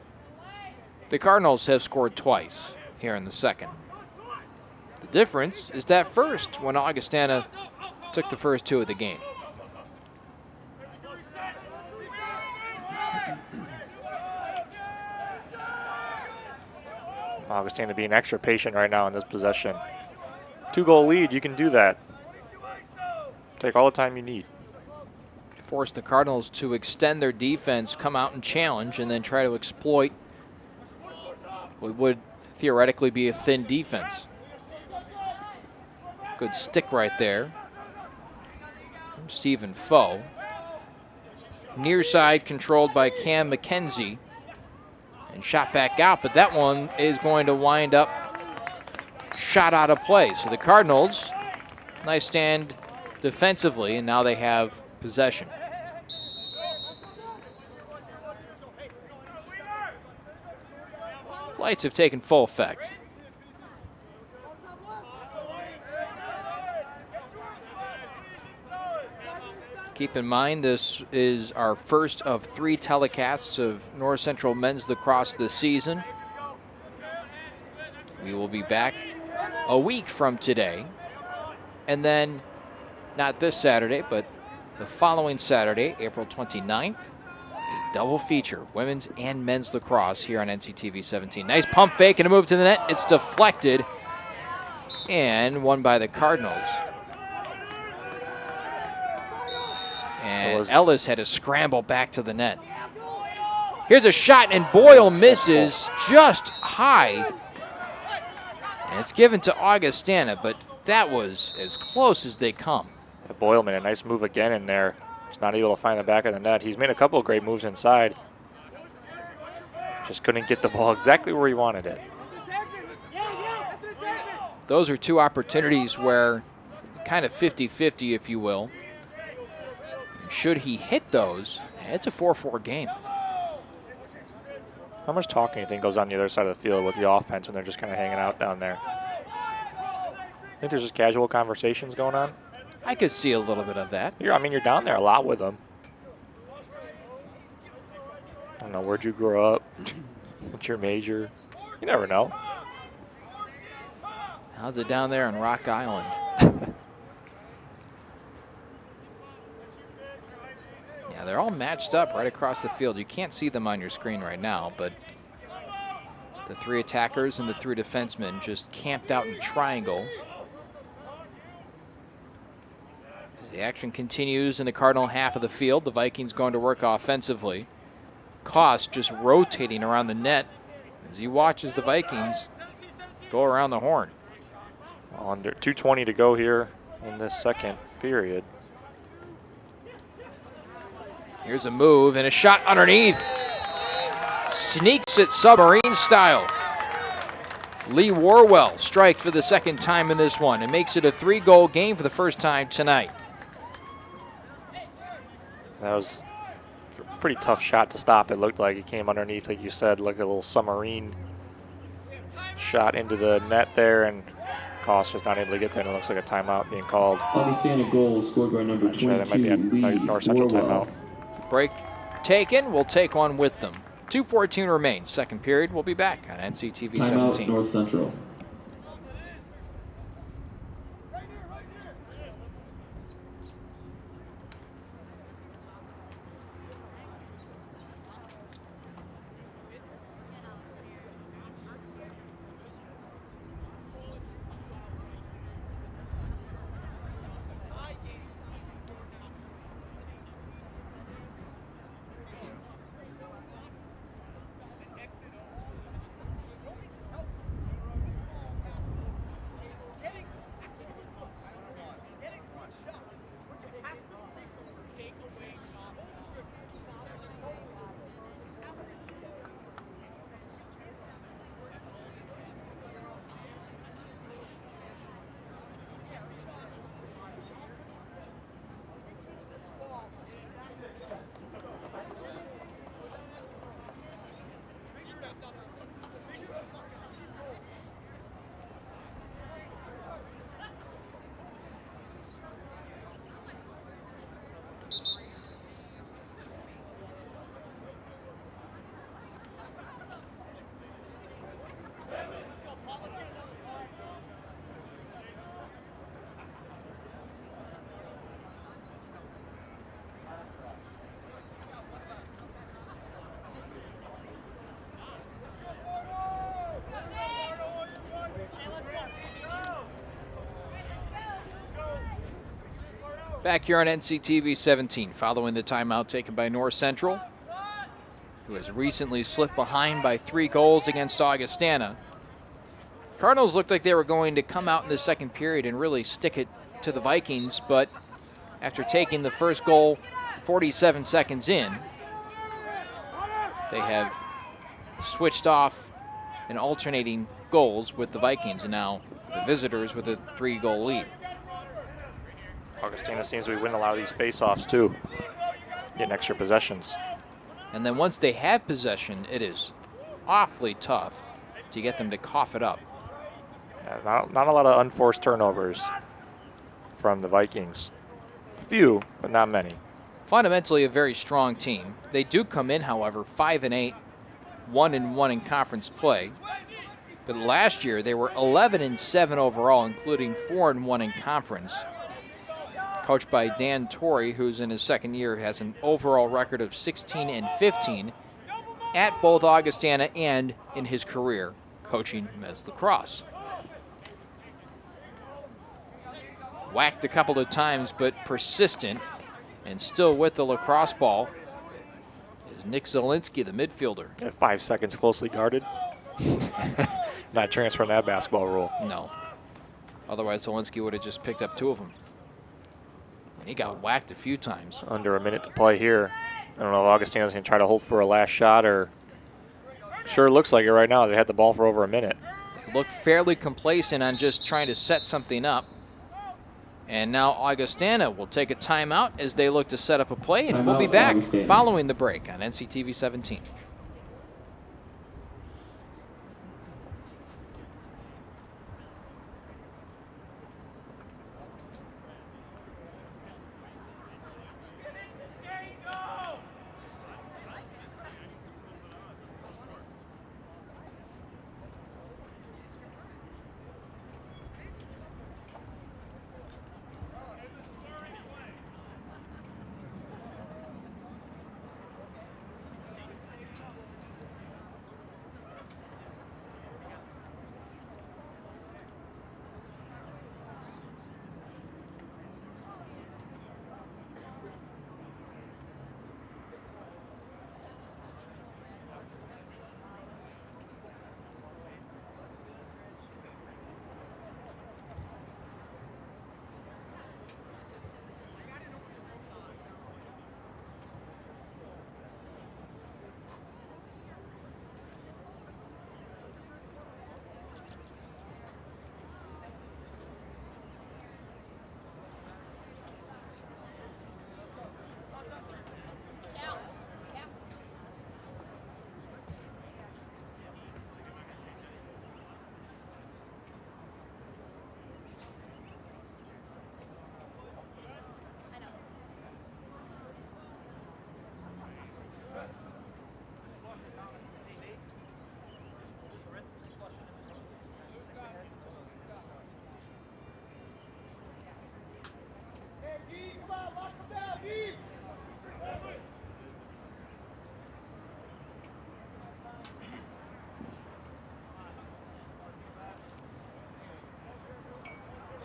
The Cardinals have scored twice here in the second. The difference is that first, when Augustana took the first two of the game. Augustana being extra patient right now in this possession. 2-goal lead, you can do that. Take all the time you need. Force the Cardinals to extend their defense, come out and challenge, and then try to exploit what would theoretically be a thin defense. Good stick right there from Stephen Foe. Near side controlled by Cam McKenzie. And shot back out, but that one is going to wind up shot out of play. So the Cardinals, nice stand defensively, and now they have possession. Lights have taken full effect. Keep in mind, this is our first of 3 telecasts of North Central men's lacrosse this season. We will be back a week from today. And then, not this Saturday, but the following Saturday, April 29th, a double feature, women's and men's lacrosse here on NCTV 17. Nice pump fake and a move to the net. It's deflected and won by the Cardinals. And Ellis had to scramble back to the net. Here's a shot, and Boyle misses just high. And it's given to Augustana, but that was as close as they come. Boyle made a nice move again in there. Just not able to find the back of the net. He's made a couple of great moves inside. Just couldn't get the ball exactly where he wanted it. Those are 2 opportunities where kind of 50-50, if you will. Should he hit those, it's a 4-4 game. How much talking do you think goes on the other side of the field with the offense when they're just kind of hanging out down there? I think there's just casual conversations going on. I could see a little bit of that. You're down there a lot with them. I don't know, where'd you grow up? What's your major? You never know. How's it down there in Rock Island? Yeah, they're all matched up right across the field. You can't see them on your screen right now, but the 3 attackers and the 3 defensemen just camped out in triangle. As the action continues in the Cardinal half of the field, the Vikings going to work offensively. Koss just rotating around the net as he watches the Vikings go around the horn. Under 2:20 to go here in this second period. Here's a move and a shot underneath. Sneaks it submarine style. Lee Warwell strikes for the second time in this one and makes it a 3-goal game for the first time tonight. That was a pretty tough shot to stop. It looked like it came underneath, like you said, like a little submarine shot into the net there, and Koss just not able to get there, and it looks like a timeout being called. Augustana goal scored by number 22, That might be a North Central timeout. Break taken. We'll take one with them. 2:14 remains. Second period. We'll be back on NCTV 17. Timeout, North Central. Back here on NCTV 17, following the timeout taken by North Central, who has recently slipped behind by 3 goals against Augustana. Cardinals looked like they were going to come out in the second period and really stick it to the Vikings, but after taking the first goal 47 seconds in, they have switched off and alternating goals with the Vikings, and now the visitors with a 3-goal lead. Augustana seems to be winning a lot of these face-offs too, getting extra possessions. And then once they have possession, it is awfully tough to get them to cough it up. Yeah, not a lot of unforced turnovers from the Vikings. Few, but not many. Fundamentally a very strong team. They do come in, however, 5-8, 1-1 in conference play. But last year they were 11-7 overall, including 4-1 in conference. Coached by Dan Torrey, who's in his second year, has an overall record of 16-15 at both Augustana and in his career coaching men's lacrosse. Whacked a couple of times, but persistent and still with the lacrosse ball is Nick Zielinski, the midfielder. At 5 seconds, closely guarded. Not transferring that basketball rule. No. Otherwise, Zielinski would have just picked up 2 of them. And he got whacked a few times. Under a minute to play here. I don't know if Augustana's going to try to hold for a last shot, or sure looks like it right now. They had the ball for over a minute. They look fairly complacent on just trying to set something up. And now Augustana will take a timeout as they look to set up a play, and we'll be back following the break on NCTV 17.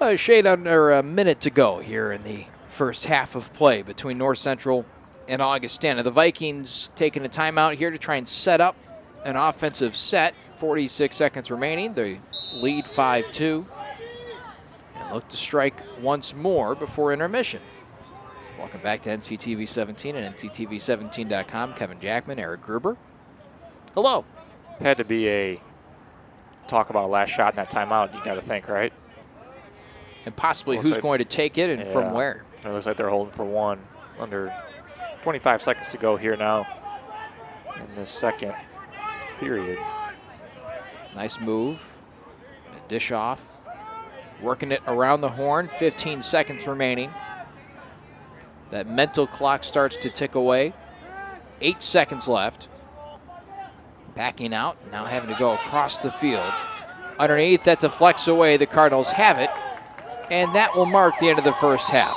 A shade under a minute to go here in the first half of play between North Central and Augustana. The Vikings taking a timeout here to try and set up an offensive set. 46 seconds remaining. They lead 5-2 and look to strike once more before intermission. Welcome back to NCTV 17 and NCTV17.com. Kevin Jackman, Eric Gruber. Hello. Had to be a talk about a last shot in that timeout, you got to think, right? And possibly who's going to take it and from where. It looks like they're holding for one. Under 25 seconds to go here now in this second period. Nice move. A dish off. Working it around the horn. 15 seconds remaining. That mental clock starts to tick away. 8 seconds left. Backing out. Now having to go across the field. Underneath, that deflects away. The Cardinals have it. And that will mark the end of the first half.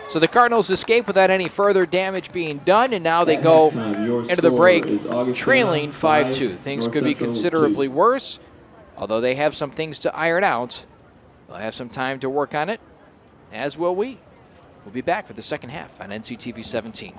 So the Cardinals escape without any further damage being done, and now they go into the break trailing 5-2. Things could be considerably worse, although they have some things to iron out. They'll have some time to work on it, as will we. We'll be back for the second half on NCTV 17.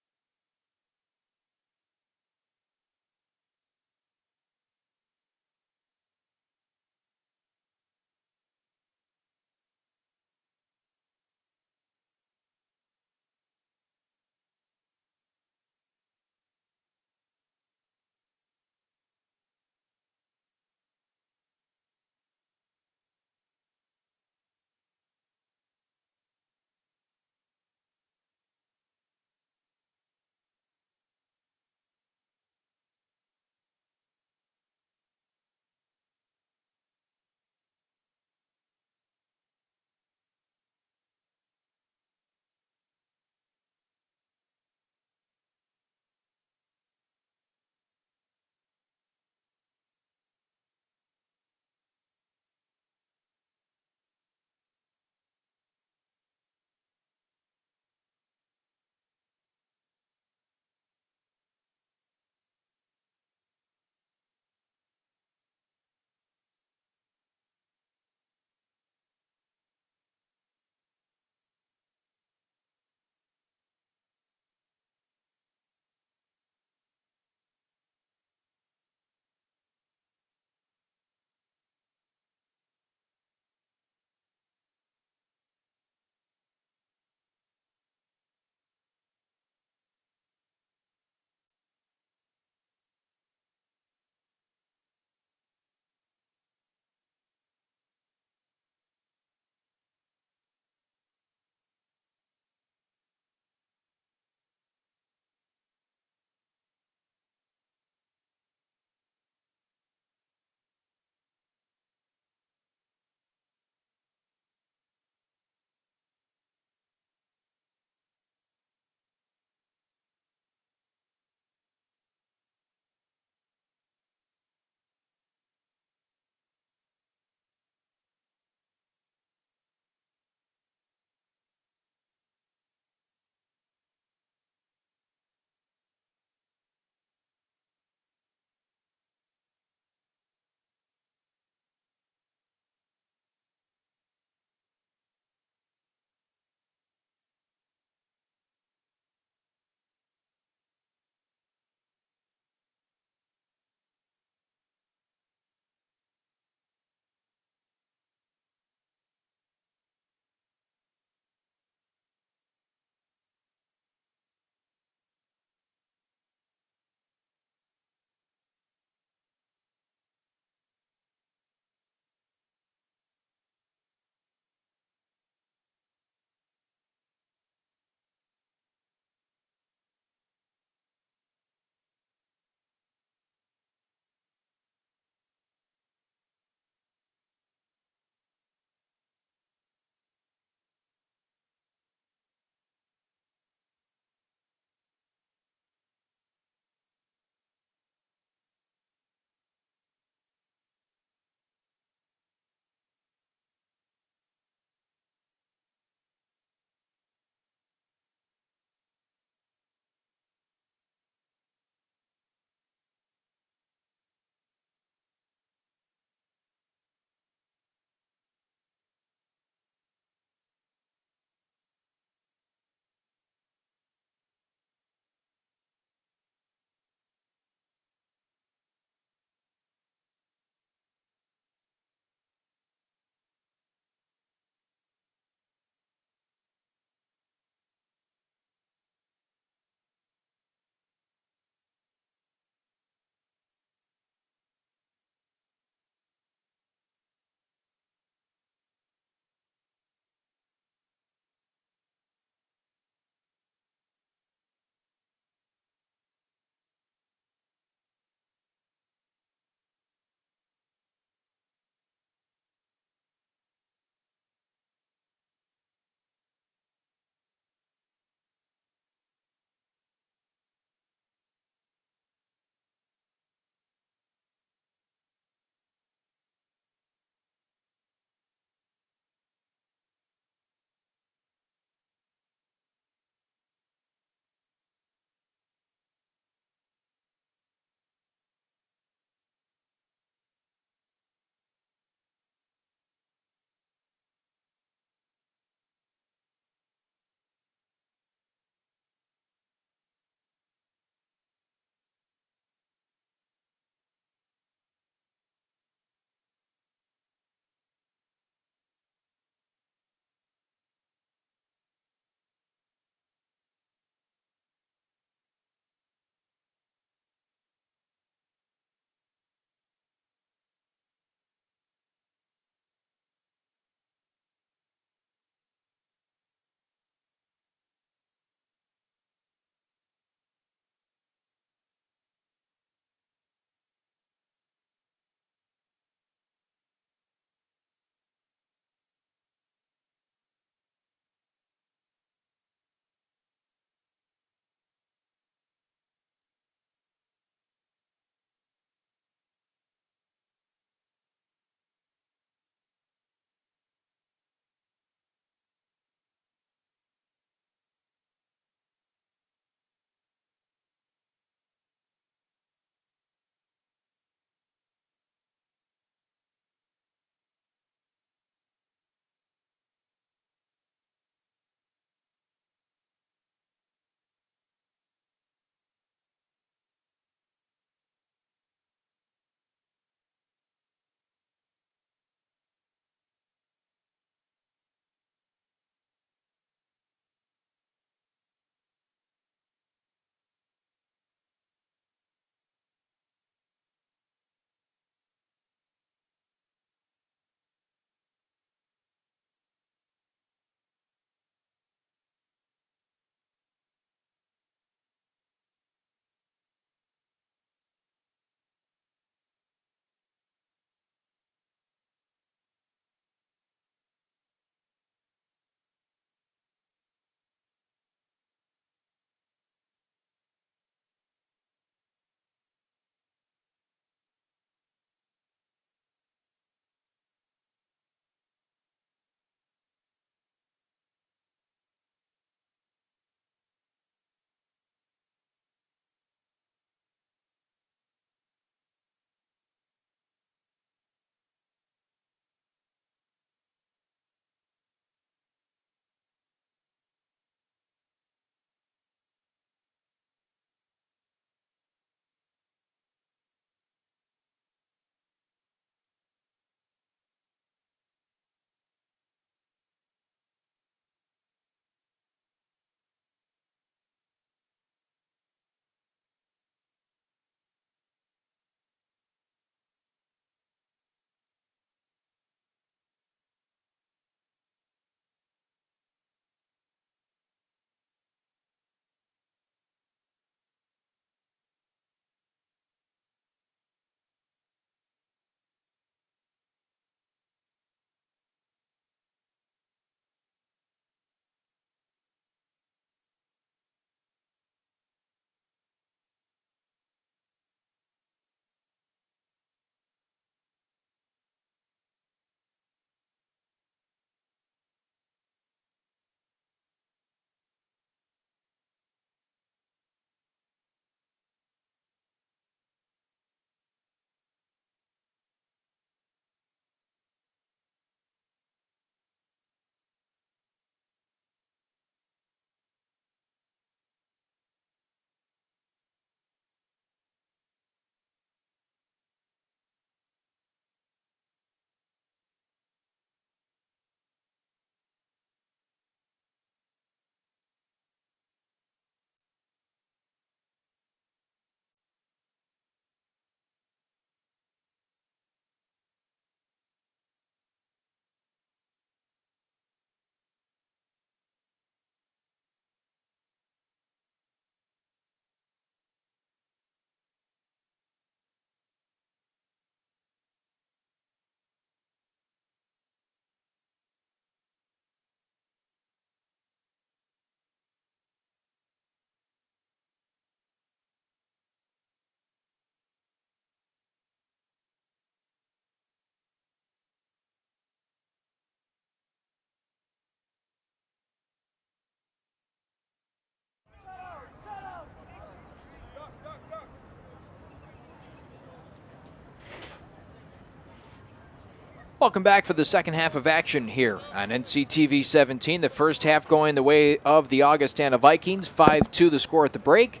Welcome back for the second half of action here on NCTV 17. The first half going the way of the Augustana Vikings. 5-2 the score at the break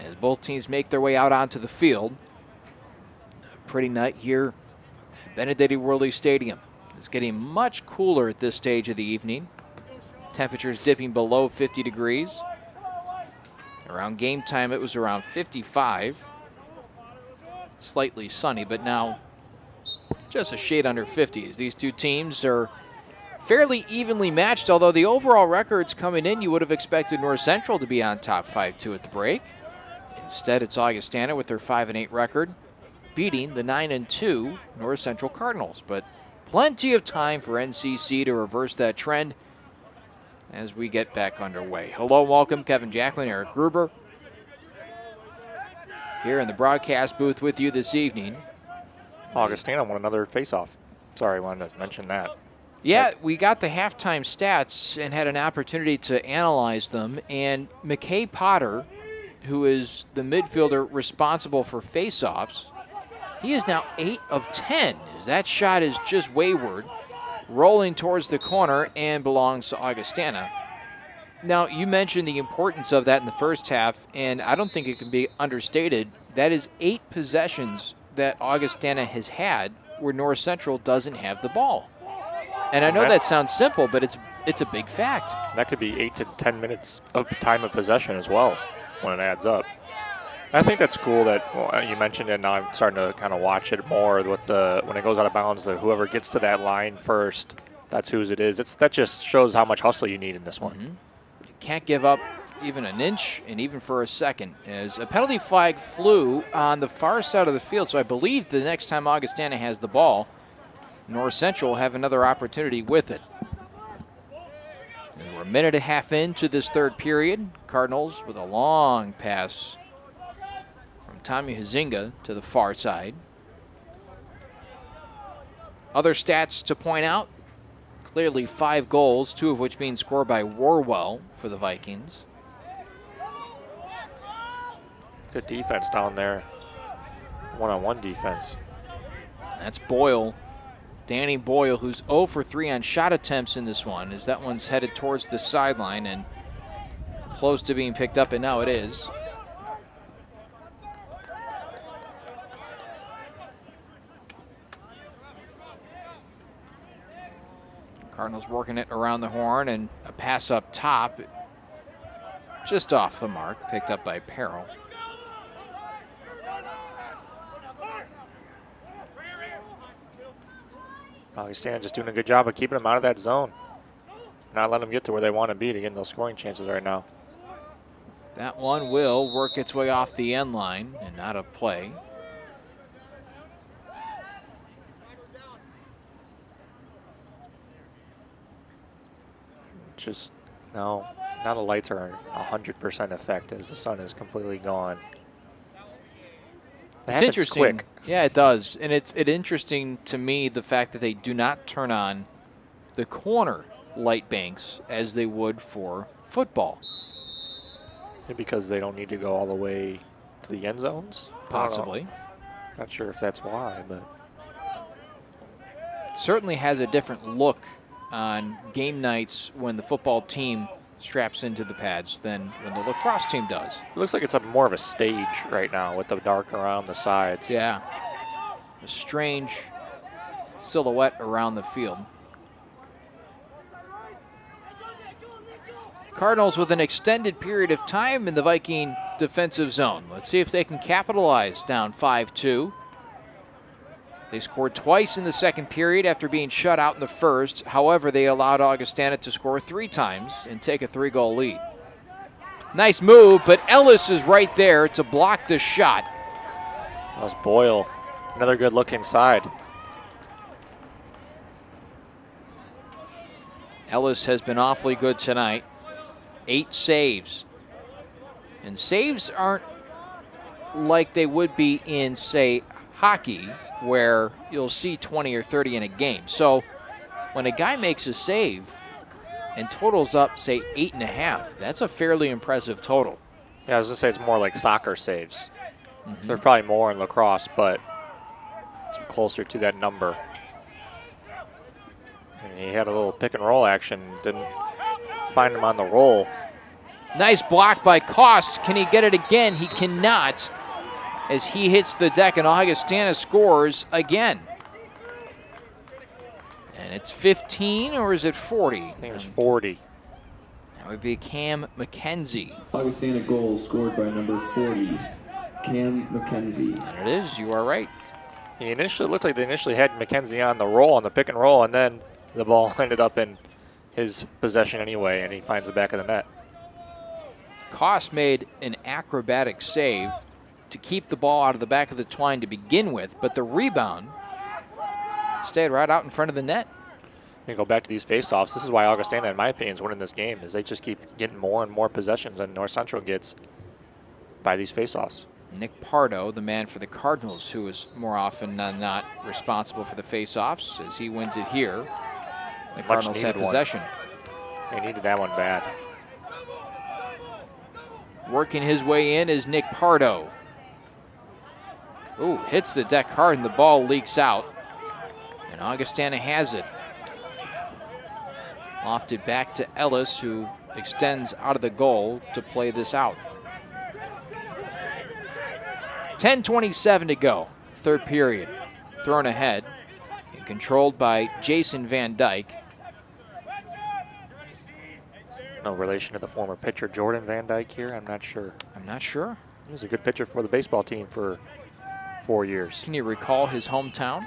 as both teams make their way out onto the field. A pretty night here at Benedetti Worley Stadium. It's getting much cooler at this stage of the evening. Temperatures dipping below 50 degrees. Around game time it was around 55. Slightly sunny, but now just a shade under 50. As these two teams are fairly evenly matched, although the overall records coming in, you would have expected North Central to be on top 5-2 at the break. Instead, it's Augustana with their 5-8 record, beating the 9-2 North Central Cardinals. But plenty of time for NCC to reverse that trend as we get back underway. Hello, welcome, Kevin Jackman, Eric Gruber, here in the broadcast booth with you this evening. Augustana won another face-off. Sorry, I wanted to mention that. Yeah, we got the halftime stats and had an opportunity to analyze them. And McKay Potter, who is the midfielder responsible for face-offs, he is now 8 of 10. As that shot is just wayward, rolling towards the corner and belongs to Augustana. Now, you mentioned the importance of that in the first half, and I don't think it can be understated. That is 8 possessions that Augustana has had where North Central doesn't have the ball. And I know that sounds simple, but it's a big fact. That could be 8 to 10 minutes of time of possession as well when it adds up. I think that's cool that you mentioned it. Now I'm starting to kind of watch it more with when it goes out of bounds. That whoever gets to that line first, that's whose it is. That just shows how much hustle you need in this one. Mm-hmm. You can't give up even an inch, and even for a second, as a penalty flag flew on the far side of the field. So I believe the next time Augustana has the ball, North Central will have another opportunity with it. And we're a minute and a half into this third period. Cardinals with a long pass from Tommy Huizinga to the far side. Other stats to point out, clearly 5 goals, 2 of which being scored by Warwell for the Vikings. Good defense down there. One-on-one defense. That's Boyle. Danny Boyle, who's 0 for 3 on shot attempts in this one, as that one's headed towards the sideline and close to being picked up, and now it is. Cardinals working it around the horn, and a pass up top, just off the mark, picked up by Peril. Augustana just doing a good job of keeping them out of that zone. Not letting them get to where they want to be to get those scoring chances right now. That one will work its way off the end line and not a play. Just now the lights are 100% effect as the sun is completely gone. It's interesting. Quick. Yeah, it does. And it's interesting to me the fact that they do not turn on the corner light banks as they would for football. Maybe because they don't need to go all the way to the end zones? Possibly. Not sure if that's why, but it certainly has a different look on game nights when the football team straps into the pads than when the lacrosse team does. It looks like it's more of a stage right now with the dark around the sides. Yeah. A strange silhouette around the field. Cardinals with an extended period of time in the Viking defensive zone. Let's see if they can capitalize down 5-2. They scored twice in the second period after being shut out in the first. However, they allowed Augustana to score 3 times and take a 3-goal lead. Nice move, but Ellis is right there to block the shot. That was Boyle. Another good look inside. Ellis has been awfully good tonight. 8 saves. And saves aren't like they would be in, say, hockey, where you'll see 20 or 30 in a game. So when a guy makes a save and totals up, say, 8.5, that's a fairly impressive total. Yeah, I was going to say it's more like soccer saves. There's probably more in lacrosse, but it's closer to that number. And he had a little pick and roll action. Didn't find him on the roll. Nice block by Cost. Can he get it again? He cannot, as he hits the deck and Augustana scores again. And it's 15, or is it 40? I think it was 40. That would be Cam McKenzie. Augustana goal scored by number 40, Cam McKenzie. And it is, you are right. He initially looked like they initially had McKenzie on the roll, on the pick and roll, and then the ball ended up in his possession anyway, and he finds the back of the net. Cost made an acrobatic save to keep the ball out of the back of the twine to begin with, but the rebound stayed right out in front of the net. You go back to these faceoffs. This is why Augustana, in my opinion, is winning this game, is they just keep getting more and more possessions than North Central gets by these faceoffs. Nick Pardo, the man for the Cardinals, who is more often than not responsible for the faceoffs, as he wins it here. The Cardinals had possession. They needed that one bad. Working his way in is Nick Pardo. Ooh, hits the deck hard and the ball leaks out. And Augustana has it. Lofted back to Ellis, who extends out of the goal to play this out. 10:27 to go, third period. Thrown ahead and controlled by Jason Van Dyke. No relation to the former pitcher Jordan Van Dyke here, I'm not sure. I'm not sure. He was a good pitcher for the baseball team for 4 years. Can you recall his hometown?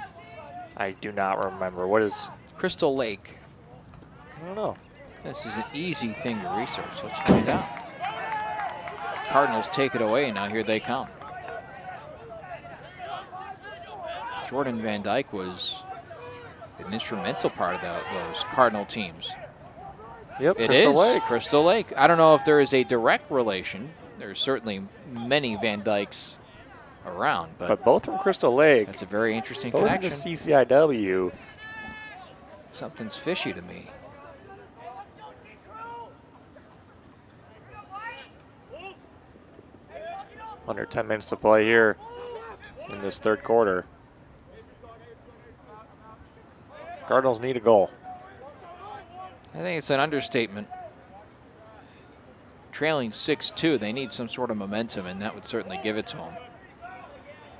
I do not remember. What is? Crystal Lake. I don't know. This is an easy thing to research. Let's find out. Cardinals take it away, and now here they come. Jordan Van Dyke was an instrumental part of those Cardinal teams. Yep, It Crystal is Lake. Crystal Lake. I don't know if there is a direct relation. There's certainly many Van Dykes around, But both from Crystal Lake. that's a very interesting Both in the connection. CCIW. Something's fishy to me. Under 10 minutes to play here in this third quarter. Cardinals need a goal. I think it's an understatement. Trailing 6-2, they need some sort of momentum, and that would certainly give it to him.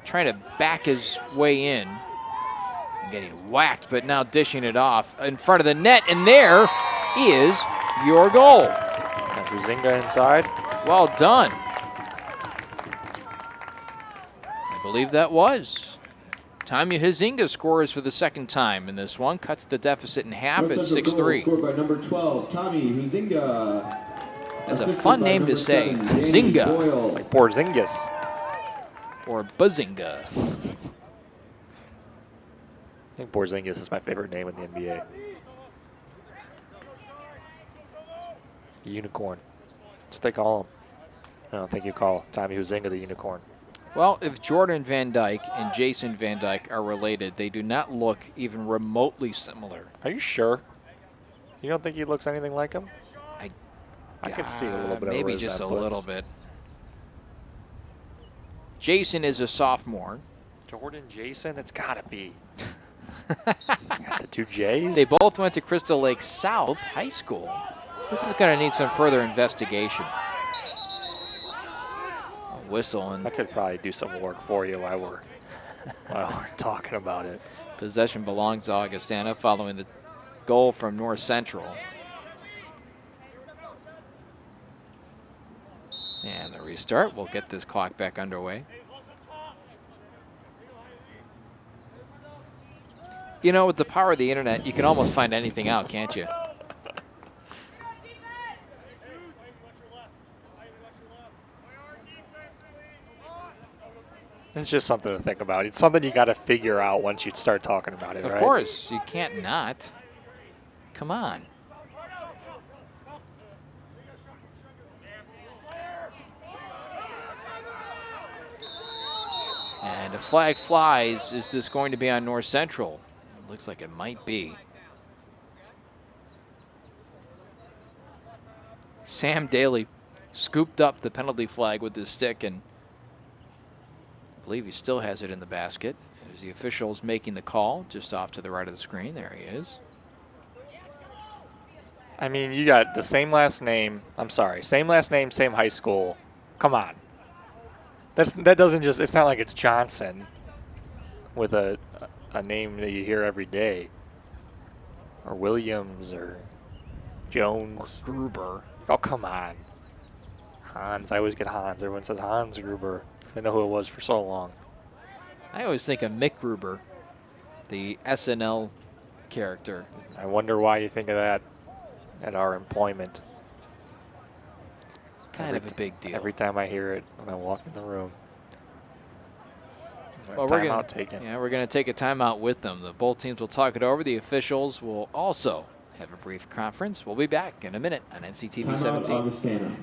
Trying to back his way in, and getting whacked, but now dishing it off in front of the net, and there is your goal. And Huizinga inside. Well done. I believe that was. Tommy Huizinga scores for the second time in this one, cuts the deficit in half at 6-3. Scored by number 12, Tommy Huizinga. That's a Assisted fun by name to number say, 7, Danny Huizinga. Boyle. It's like Porzingis. Or Buzzinga. I think Porzingis is my favorite name in the NBA. The Unicorn. That's what they call him. I don't think you call Tommy Huizinga the Unicorn. Well, if Jordan Van Dyke and Jason Van Dyke are related, they do not look even remotely similar. Are you sure? You don't think he looks anything like him? I can see a little bit of maybe a just a resemblance. little bit. Jason is a sophomore. Jordan Jason? It's got to be. Got the two J's? They both went to Crystal Lake South High School. This is going to need some further investigation. A whistle and I could probably do some work for you while we're talking about it. possession belongs to Augustana following the goal from North Central. And the restart will get this clock back underway. You know, with the power of the internet, you can almost find anything out, can't you? It's just something to think about. It's something you got to figure out once you start talking about it, Of right? course, you can't not. Come on. And a flag flies. Is this going to be on North Central? It looks like it might be. Sam Daly scooped up the penalty flag with his stick, and I believe he still has it in the basket. There's the officials making the call just off to the right of the screen. There he is. I mean, you got the same last name. I'm sorry, same last name, same high school. Come on. That doesn't just. It's not like it's Johnson with a name that you hear every day, or Williams or Jones or Gruber. Oh, come on. Hans. I always get Hans. Everyone says Hans Gruber. I know who it was for so long. I always think of Mick Gruber, the SNL character. I wonder why you think of that at our employment. Kind of a big deal. Every time I hear it when I walk in the room. Well, Timeout taken. Yeah, we're going to take a timeout with them. Both teams will talk it over. The officials will also have a brief conference. We'll be back in a minute on NCTV Timeout 17. Augustana.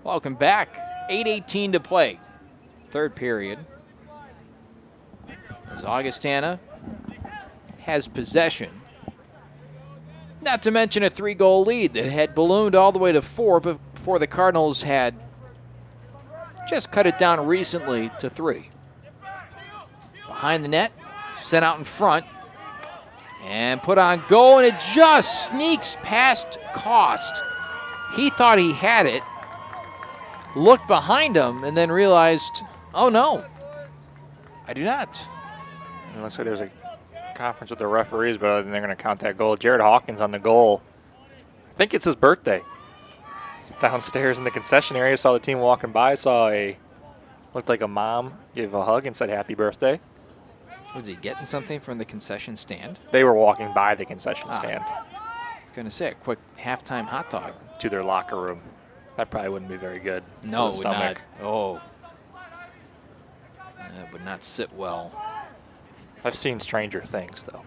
Welcome back. 8:18 to play. Third period. As Augustana has possession. Not to mention a 3-goal lead that had ballooned all the way to 4 before the Cardinals had just cut it down recently to 3. Behind the net, sent out in front, and put on goal, and it just sneaks past Cost. He thought he had it, looked behind him, and then realized, oh no, I do not. It looks like there's a conference with the referees, but they're going to count that goal. Jared Hawkins on the goal. I think it's his birthday. Downstairs in the concession area, saw the team walking by, looked like a mom gave a hug and said happy birthday. Was he getting something from the concession stand? They were walking by the concession stand. I was going to say, a quick halftime hot dog. To their locker room. That probably wouldn't be very good. No, for it the would not. stomach. Oh. That would not sit well. I've seen stranger things, though.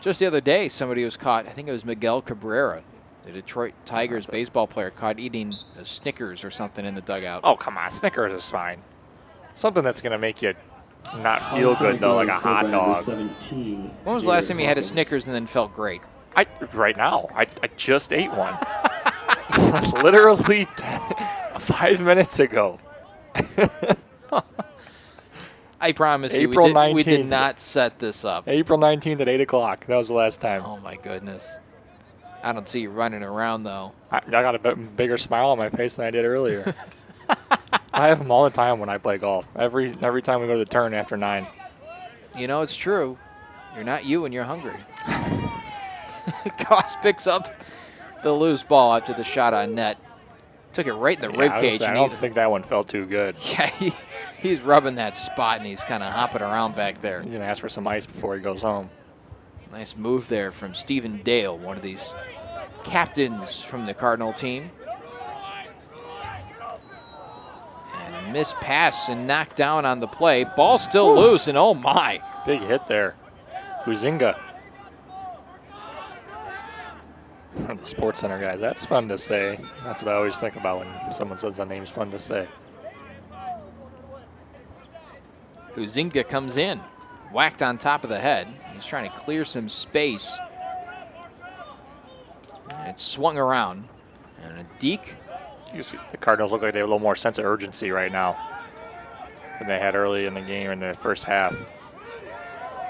Just the other day, somebody was caught, I think it was Miguel Cabrera, the Detroit Tigers baseball player, caught eating a Snickers or something in the dugout. Oh, come on. Snickers is fine. Something that's going to make you not feel good, though, like a hot dog. When was the last time you had a Snickers and then felt great? Right now. I just ate one. Literally 5 minutes ago. I promise April you, we did 19th. not set this up. April 19th at 8 o'clock. That was the last time. Oh, my goodness. I don't see you running around, though. I got a bigger smile on my face than I did earlier. I have them all the time when I play golf. Every time we go to the turn after 9. You know, it's true. You're not you when you're hungry. Goss picks up the loose ball after the shot on net. Took it right in the rib cage. I don't think that one felt too good. Yeah, he's rubbing that spot, and he's kind of hopping around back there. He's going to ask for some ice before he goes home. Nice move there from Stephen Dale, one of these captains from the Cardinal team. And a missed pass and knocked down on the play. Ball still loose, and oh my. Big hit there. Huizinga. The Sports Center guys, that's fun to say. That's what I always think about when someone says that name's fun to say. Huizinga comes in, whacked on top of the head. He's trying to clear some space. It swung around. And a deke. You see the Cardinals look like they have a little more sense of urgency right now than they had early in the game in the first half.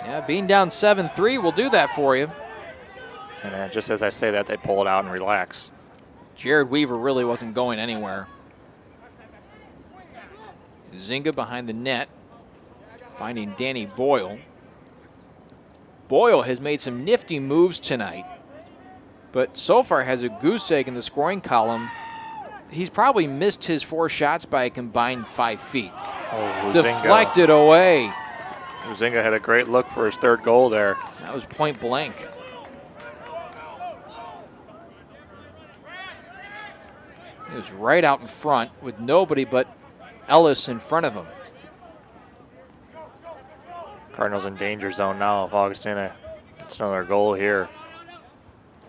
Yeah, being down 7-3 will do that for you. And just as I say that, they pull it out and relax. Jared Weaver really wasn't going anywhere. Zinga behind the net, finding Danny Boyle. Boyle has made some nifty moves tonight, but so far has a goose egg in the scoring column. He's probably missed his 4 shots by a combined 5 feet. Oh, Deflected away. Zinga had a great look for his 3rd goal there. That was point blank. He was right out in front with nobody but Ellis in front of him. Cardinals in danger zone now if Augustana gets another goal here.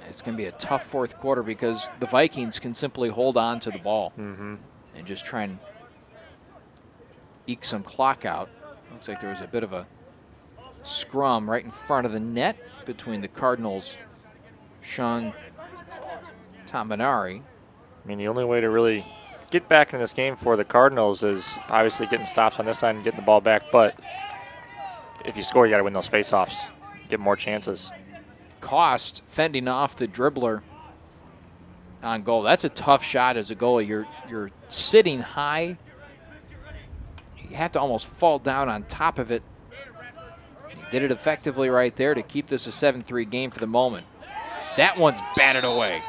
It's going to be a tough 4th quarter because the Vikings can simply hold on to the ball and just try and eke some clock out. Looks like there was a bit of a scrum right in front of the net between the Cardinals' Sean Tamanari. I mean, the only way to really get back in this game for the Cardinals is obviously getting stops on this side and getting the ball back, but if you score, you got to win those faceoffs, get more chances. Cost fending off the dribbler on goal. That's a tough shot as a goalie. You're sitting high. You have to almost fall down on top of it. He did it effectively right there to keep this a 7-3 game for the moment. That one's batted away.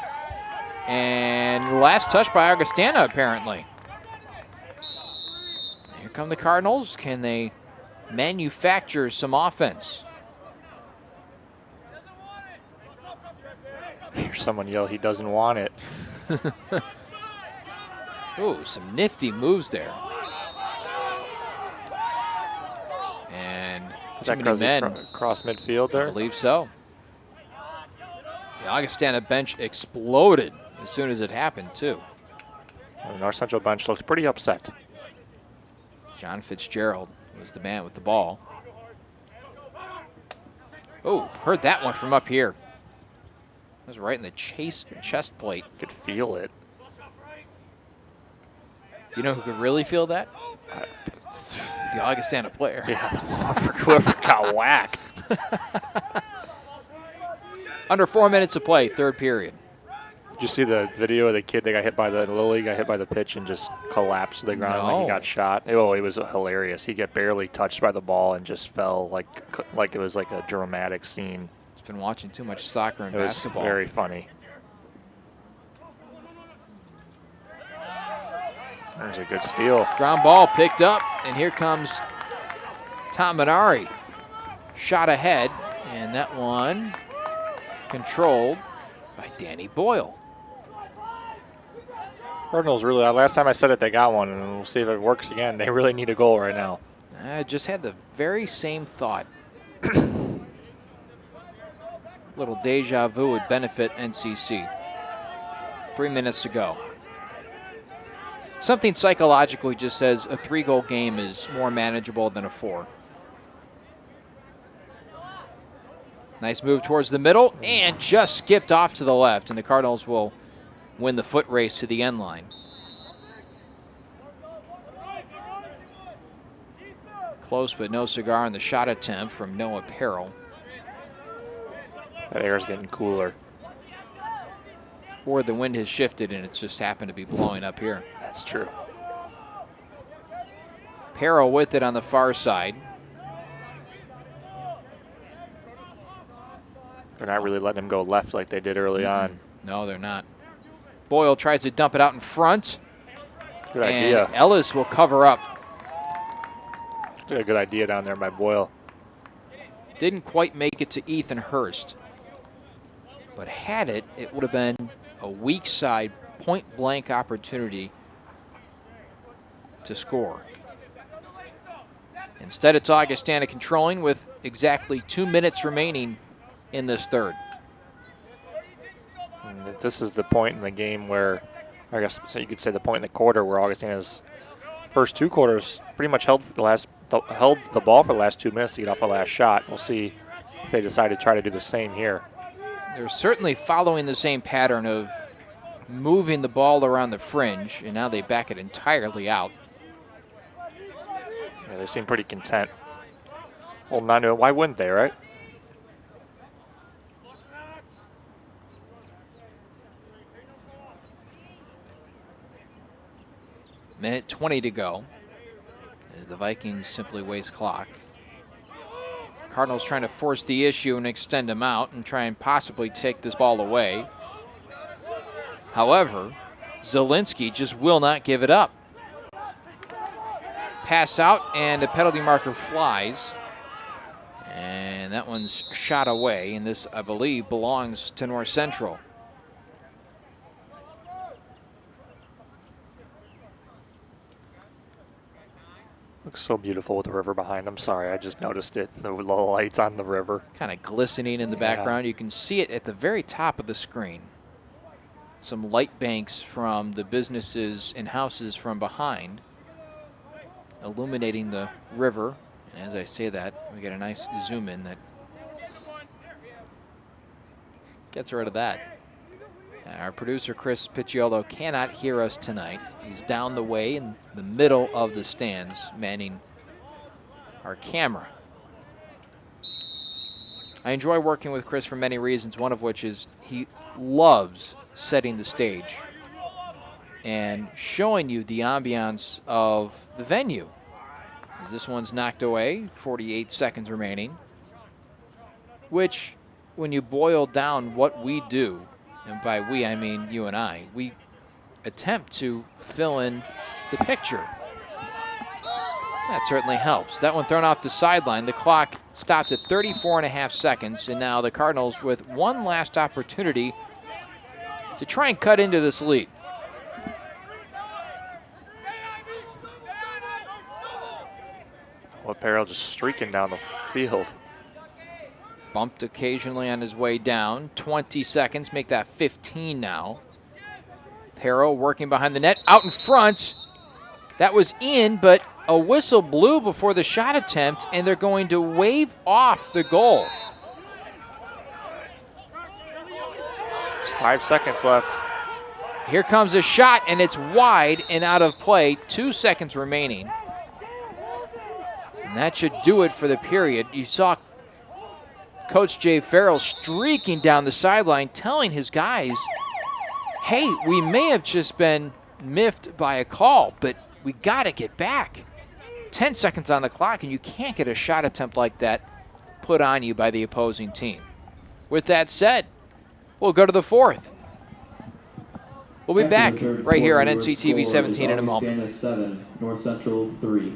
And last touch by Augustana, apparently. Here come the Cardinals. Can they manufacture some offense? Here's someone yell he doesn't want it. Ooh, some nifty moves there. And is that because across midfield there? I believe so. The Augustana bench exploded as soon as it happened, too. And the North Central bench looks pretty upset. John Fitzgerald was the man with the ball. Oh, heard that one from up here. That was right in the chest plate. Could feel it. You know who could really feel that? The Augustana player. Yeah, whoever got whacked. Under 4 minutes of play, 3rd period. Did you see the video of the kid that got hit by the Lily, got hit by the pitch and just collapsed to the ground like he got shot? Oh, it was hilarious. He got barely touched by the ball and just fell like it was like a dramatic scene. He's been watching too much soccer and basketball. It was very funny. There's a good steal. Ground ball picked up, and here comes Tamanari. Shot ahead, and that one controlled by Danny Boyle. Cardinals really, last time I said it, they got one, and we'll see if it works again. They really need a goal right now. I just had the very same thought. Little deja vu would benefit NCC. 3 minutes to go. Something psychologically just says a 3-goal game is more manageable than a 4. Nice move towards the middle and just skipped off to the left, and the Cardinals will win the foot race to the end line. Close but no cigar on the shot attempt from Noah Perrell. That air's getting cooler. Or the wind has shifted and it's just happened to be blowing up here. That's true. Perrell with it on the far side. They're not really letting him go left like they did early on. No, they're not. Boyle tries to dump it out in front. Good idea. And Ellis will cover up. A good idea down there by Boyle. Didn't quite make it to Ethan Hurst. But had it, it would have been a weak side, point-blank opportunity to score. Instead, it's Augustana controlling with exactly 2 minutes remaining in this third. And this is the point in the game where, I guess so you could say the point in the quarter where Augustana's first 2 quarters pretty much held the ball for the last 2 minutes to get off the last shot. We'll see if they decide to try to do the same here. they're certainly following the same pattern of moving the ball around the fringe, and now they back it entirely out. Yeah, they seem pretty content holding on to it. Why wouldn't they, right? Minute 20 to go as the Vikings simply waste clock. Cardinals trying to force the issue and extend them out and try and possibly take this ball away. However, Zielinski just will not give it up. Pass out and a penalty marker flies. And that one's shot away, and this, I believe, belongs to North Central. Looks so beautiful with the river behind them. Sorry, I just noticed it. The lights on the river. Kind of glistening in the background. You can see it at the very top of the screen. Some light banks from the businesses and houses from behind, illuminating the river. And as I say that, we get a nice zoom in that gets rid of that. Our producer, Chris Picciolo, cannot hear us tonight. He's down the way in the middle of the stands, manning our camera. I enjoy working with Chris for many reasons, one of which is he loves setting the stage and showing you the ambiance of the venue. As this one's knocked away, 48 seconds remaining, which, when you boil down what we do, and by we I mean you and I, we attempt to fill in the picture. That certainly helps. That one thrown off the sideline. The clock stopped at 34.5 seconds, and now the Cardinals with one last opportunity to try and cut into this lead. Well, Peril just streaking down the field. Bumped occasionally on his way down. 20 seconds, make that 15 now. Perro working behind the net, out in front. That was in, but a whistle blew before the shot attempt, and they're going to wave off the goal. It's 5 seconds left. Here comes a shot, and it's wide and out of play. 2 seconds remaining. And that should do it for the period. You saw Coach Jay Farrell streaking down the sideline, telling his guys, hey, we may have just been miffed by a call, but we got to get back. 10 seconds on the clock, and you can't get a shot attempt like that put on you by the opposing team. With that said, we'll go to the fourth. We'll be back right here on NCTV 17 in a moment. Augustana 7, North Central 3.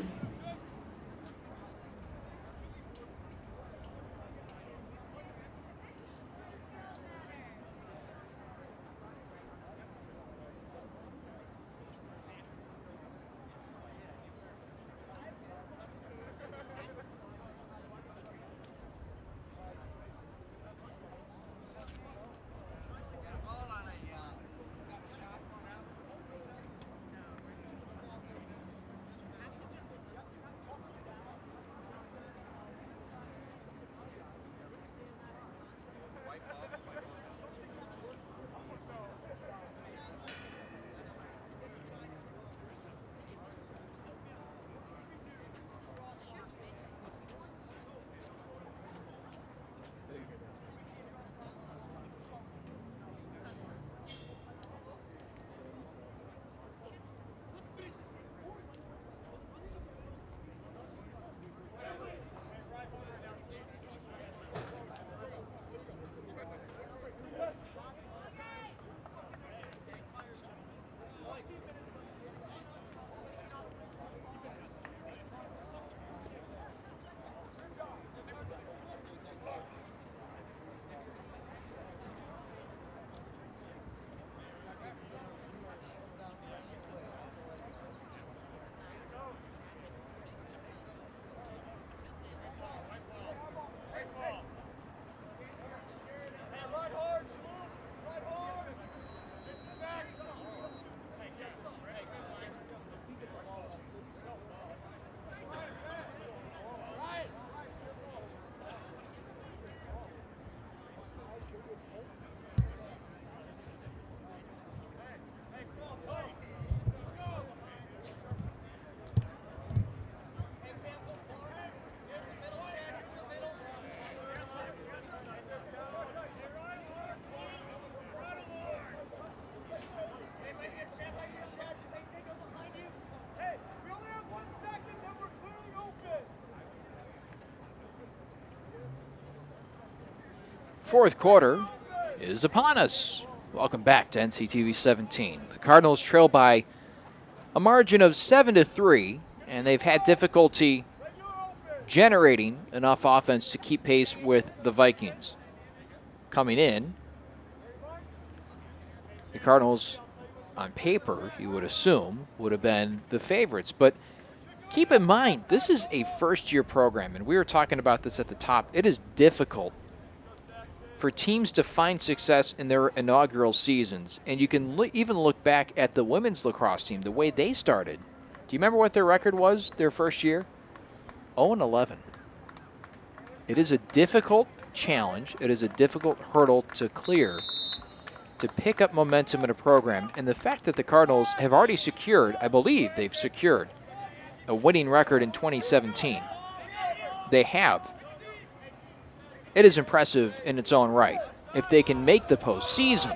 fourth quarter is upon us. Welcome back to NCTV 17. The Cardinals trail by a margin of 7-3, and they've had difficulty generating enough offense to keep pace with the Vikings. Coming in, the Cardinals, on paper, you would assume, would have been the favorites. But keep in mind, this is a first-year program, and we were talking about this at the top. It is difficult for teams to find success in their inaugural seasons. And you can even look back at the women's lacrosse team, the way they started. Do you remember what their record was their first year? 0-11. It is a difficult challenge. It is a difficult hurdle to clear to pick up momentum in a program. And the fact that the Cardinals have already secured, I believe they've secured, a winning record in 2017. They have. It is impressive in its own right. If they can make the postseason,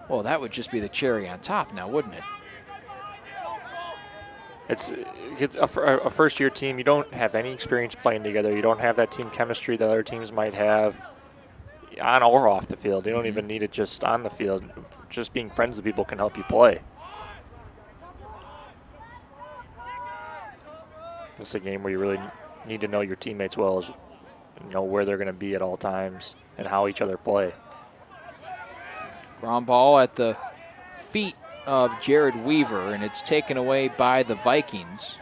well, that would just be the cherry on top now, wouldn't it? It's a first-year team. You don't have any experience playing together. You don't have that team chemistry that other teams might have on or off the field. You don't even need it just on the field. Just being friends with people can help you play. It's a game where you really need to know your teammates well, as you know where they're going to be at all times and how each other play. Ground ball at the feet of Jared Weaver, and it's taken away by the Vikings.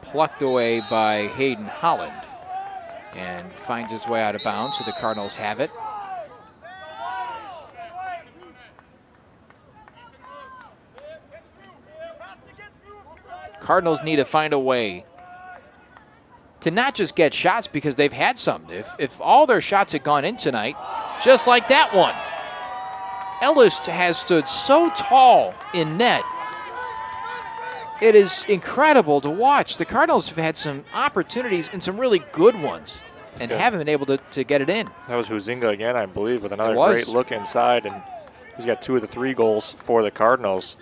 Plucked away by Hayden Holland, and finds its way out of bounds, so the Cardinals have it. Cardinals need to find a way to not just get shots, because they've had some. If all their shots had gone in tonight, just like that one, Ellis has stood so tall in net. It is incredible to watch. The Cardinals have had some opportunities and some really good ones and haven't been able to get it in. That was Huizinga again, I believe, with another great look inside, and he's got 2 of the 3 goals for the Cardinals.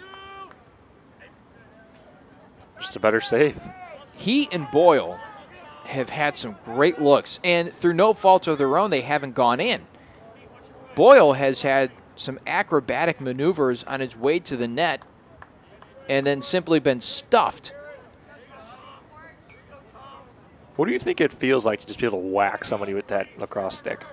Just a better save. He and Boyle have had some great looks, and through no fault of their own, they haven't gone in. Boyle has had some acrobatic maneuvers on his way to the net and then simply been stuffed. What do you think it feels like to just be able to whack somebody with that lacrosse stick?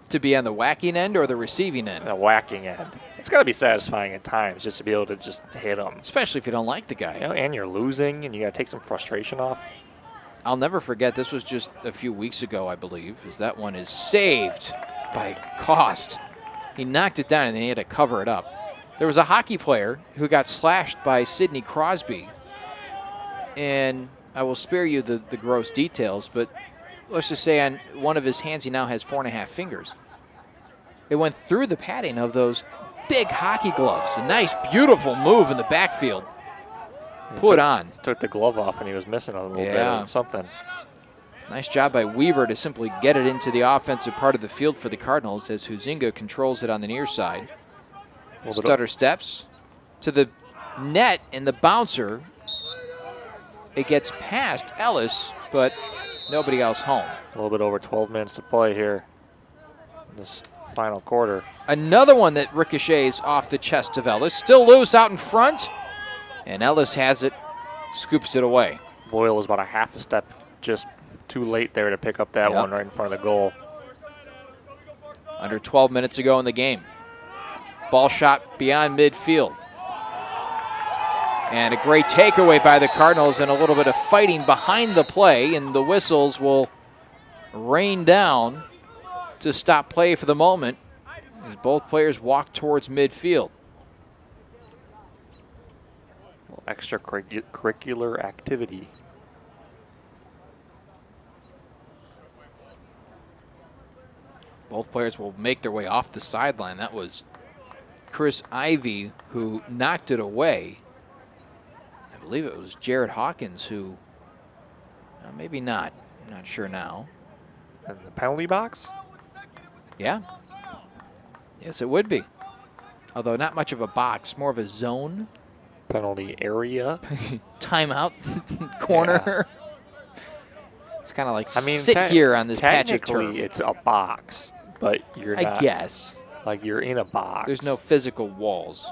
To be on the whacking end or the receiving end? The whacking end. It's got to be satisfying at times just to be able to just hit them. Especially if you don't like the guy. You know, and you're losing, and you got to take some frustration off. I'll never forget, this was just a few weeks ago, I believe, as that one is saved by Cost. He knocked it down, and then he had to cover it up. There was a hockey player who got slashed by Sidney Crosby, and I will spare you the gross details, but let's just say on one of his hands he now has 4.5 fingers. It went through the padding of those big hockey gloves. A nice, beautiful move in the backfield. Took the glove off, and he was missing a little bit or something. Nice job by Weaver to simply get it into the offensive part of the field for the Cardinals as Huizinga controls it on the near side. Stutter steps to the net, and the bouncer, it gets past Ellis, but nobody else home. A little bit over 12 minutes to play here in this final quarter. Another one that ricochets off the chest of Ellis. Still loose out in front, and Ellis has it, scoops it away. Boyle was about a half a step just too late there to pick up that one right in front of the goal. Under 12 minutes ago in the game. Ball shot beyond midfield. And a great takeaway by the Cardinals, and a little bit of fighting behind the play, and the whistles will rain down to stop play for the moment as both players walk towards midfield. Extracurricular activity. Both players will make their way off the sideline. That was Chris Ivey who knocked it away. I believe it was Jared Hawkins who, maybe not. I'm not sure now. In the penalty box? Yeah. Yes, it would be. Although not much of a box, more of a zone. Penalty area. Timeout corner. It's kind of like I mean, sit here on this patch of turf. technically it's a box, but you're not. I guess. Like you're in a box. There's no physical walls.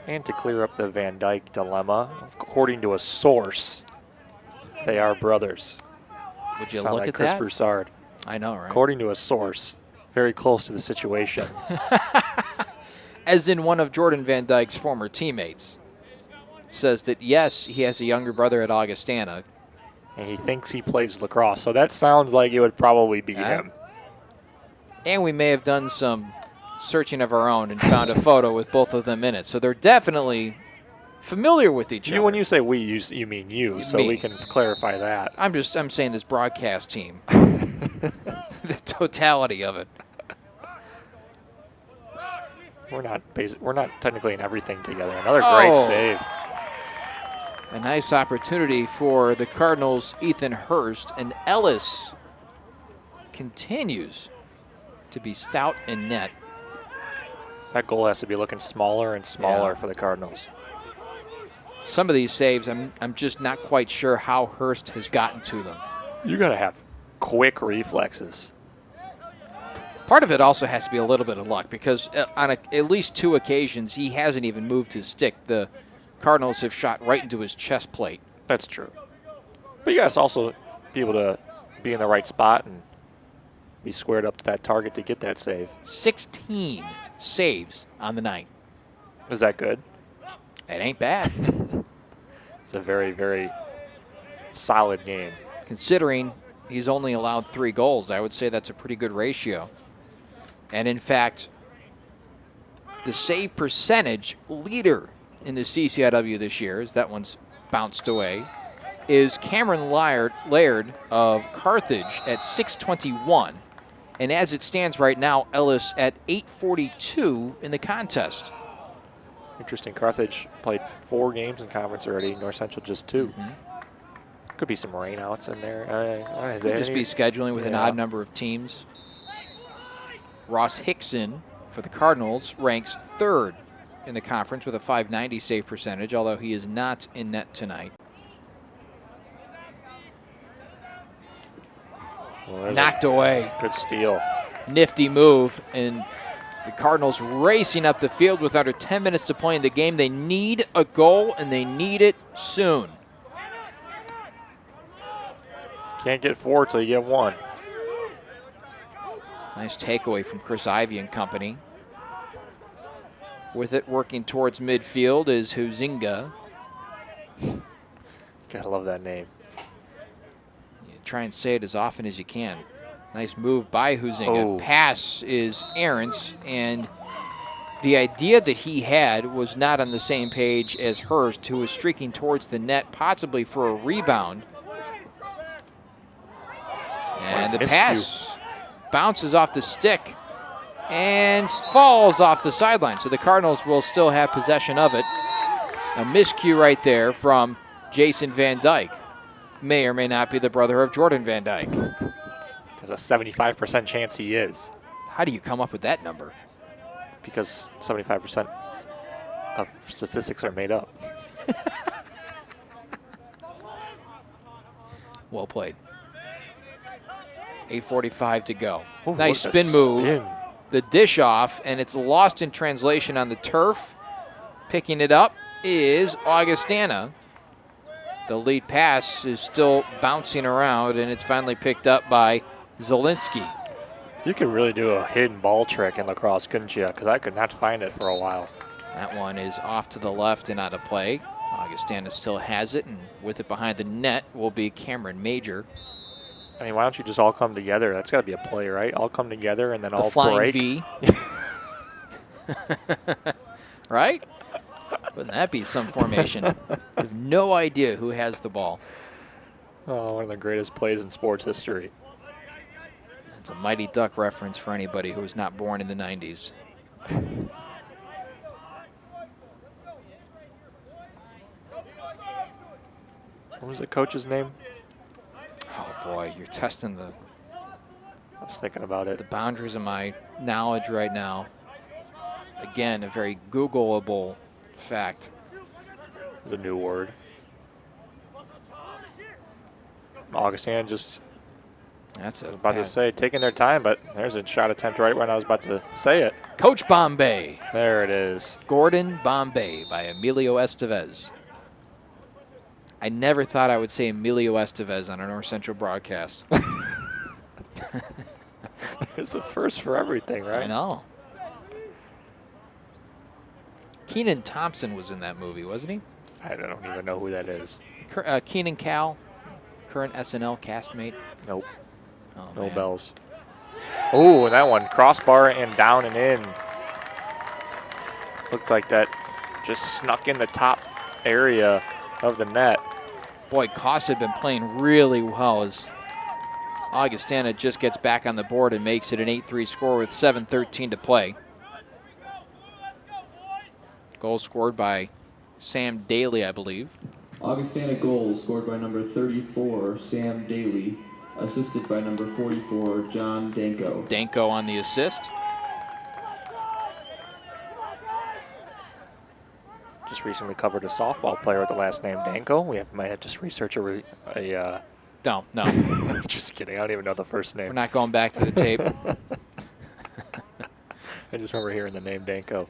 And to clear up the Van Dyke dilemma, according to a source, they are brothers. Would you Sound look like at Chris that? Broussard. I know, right? According to a source, very close to the situation. As in one of Jordan Van Dyke's former teammates. Says that, yes, he has a younger brother at Augustana. And he thinks he plays lacrosse. So that sounds like it would probably be him. And we may have done some searching of our own and found a photo with both of them in it. So they're definitely familiar with each other. When you say we, you mean you, so Me. we can clarify that. I'm saying this broadcast team. The totality of it. We're not technically in everything together. Another great save. A nice opportunity for the Cardinals' Ethan Hurst, and Ellis continues to be stout in net. That goal has to be looking smaller and smaller for the Cardinals. Some of these saves, I'm just not quite sure how Hurst has gotten to them. You got to have quick reflexes. Part of it also has to be a little bit of luck because on at least 2 occasions, he hasn't even moved his stick. The Cardinals have shot right into his chest plate. That's true. But you guys also be able to be in the right spot and be squared up to that target to get that save. 16 saves on the night. Is that good? It ain't bad. It's a very, very solid game. Considering he's only allowed 3 goals, I would say that's a pretty good ratio. And in fact, the save percentage leader in the CCIW this year, as that one's bounced away, is Cameron Laird of Carthage at 621. And as it stands right now, Ellis at 842 in the contest. Interesting. Carthage played 4 games in conference already. North Central just 2. Mm-hmm. Could be some rainouts in there. Could just be scheduling with an odd number of teams. Ross Hickson for the Cardinals ranks 3rd in the conference with a .590 save percentage, although he is not in net tonight. Well, knocked away. Good steal. Nifty move, and the Cardinals racing up the field with under 10 minutes to play in the game. They need a goal, and they need it soon. Can't get 4 till you get 1. Nice takeaway from Chris Ivey and company. With it working towards midfield is Huizinga. Gotta love that name. You try and say it as often as you can. Nice move by Huizinga. Pass is errant, and the idea that he had was not on the same page as Hurst, who was streaking towards the net, possibly for a rebound. And the pass bounces off the stick and falls off the sideline. So the Cardinals will still have possession of it. A miscue right there from Jason Van Dyke. May or may not be the brother of Jordan Van Dyke. There's a 75% chance he is. How do you come up with that number? Because 75% of statistics are made up. Well played. 8:45 to go. Ooh, nice spin move. Spin. The dish off, and it's lost in translation on the turf. Picking it up is Augustana. The lead pass is still bouncing around, and it's finally picked up by Zielinski. You could really do a hidden ball trick in lacrosse, couldn't you? Because I could not find it for a while. That one is off to the left and out of play. Augustana still has it, and with it behind the net will be Cameron Major. I mean, why don't you just all come together? That's got to be a play, right? All come together and then all flying break. V. Right? Wouldn't that be some formation? I have no idea who has the ball. Oh, one of the greatest plays in sports history. That's a Mighty Duck reference for anybody who was not born in the 90s. What was the coach's name? Oh boy, you're testing the I was thinking about it. the boundaries of my knowledge right now. Again, a very Googleable fact. The new word. Augustana just That's about to say taking their time, but there's a shot attempt right when I was about to say it. Coach Bombay. There it is. Gordon Bombay by Emilio Estevez. I never thought I would say Emilio Estevez on a North Central broadcast. It's a first for everything, right? I know. Keenan Thompson was in that movie, wasn't he? I don't even know who that is. Keenan Cal, current SNL castmate. Nope. Oh, No man. bells. Oh, and that one, crossbar and down and in. Looked like that just snuck in the top area of the net. Boy, Koss had been playing really well as Augustana just gets back on the board and makes it an 8-3 score with 7:13 to play. Goal scored by Sam Daly, I believe. Augustana goal scored by number 34, Sam Daly, assisted by number 44, John Danko. Danko on the assist. Just recently covered a softball player with the last name Danko. Might have just researched a No. just kidding. I don't even know the first We're name. not going back to the tape. I just remember hearing the name Danko.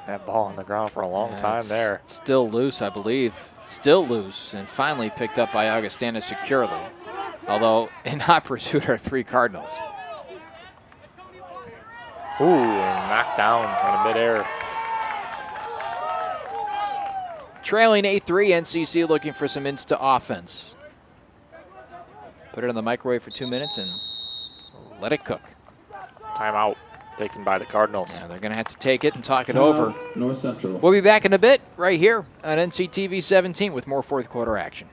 That ball on the ground for a long time It's there. Still loose, I believe. Still loose, and finally picked up by Augustana securely. Although in hot pursuit are 3 Cardinals. Ooh, and knocked down in midair. Trailing 8-3, NCC looking for some insta offense. Put it in the microwave for 2 minutes and let it cook. Timeout taken by the Cardinals. Yeah, they're going to have to take it and talk it over. North Central. We'll be back in a bit right here on NCTV 17 with more fourth quarter action.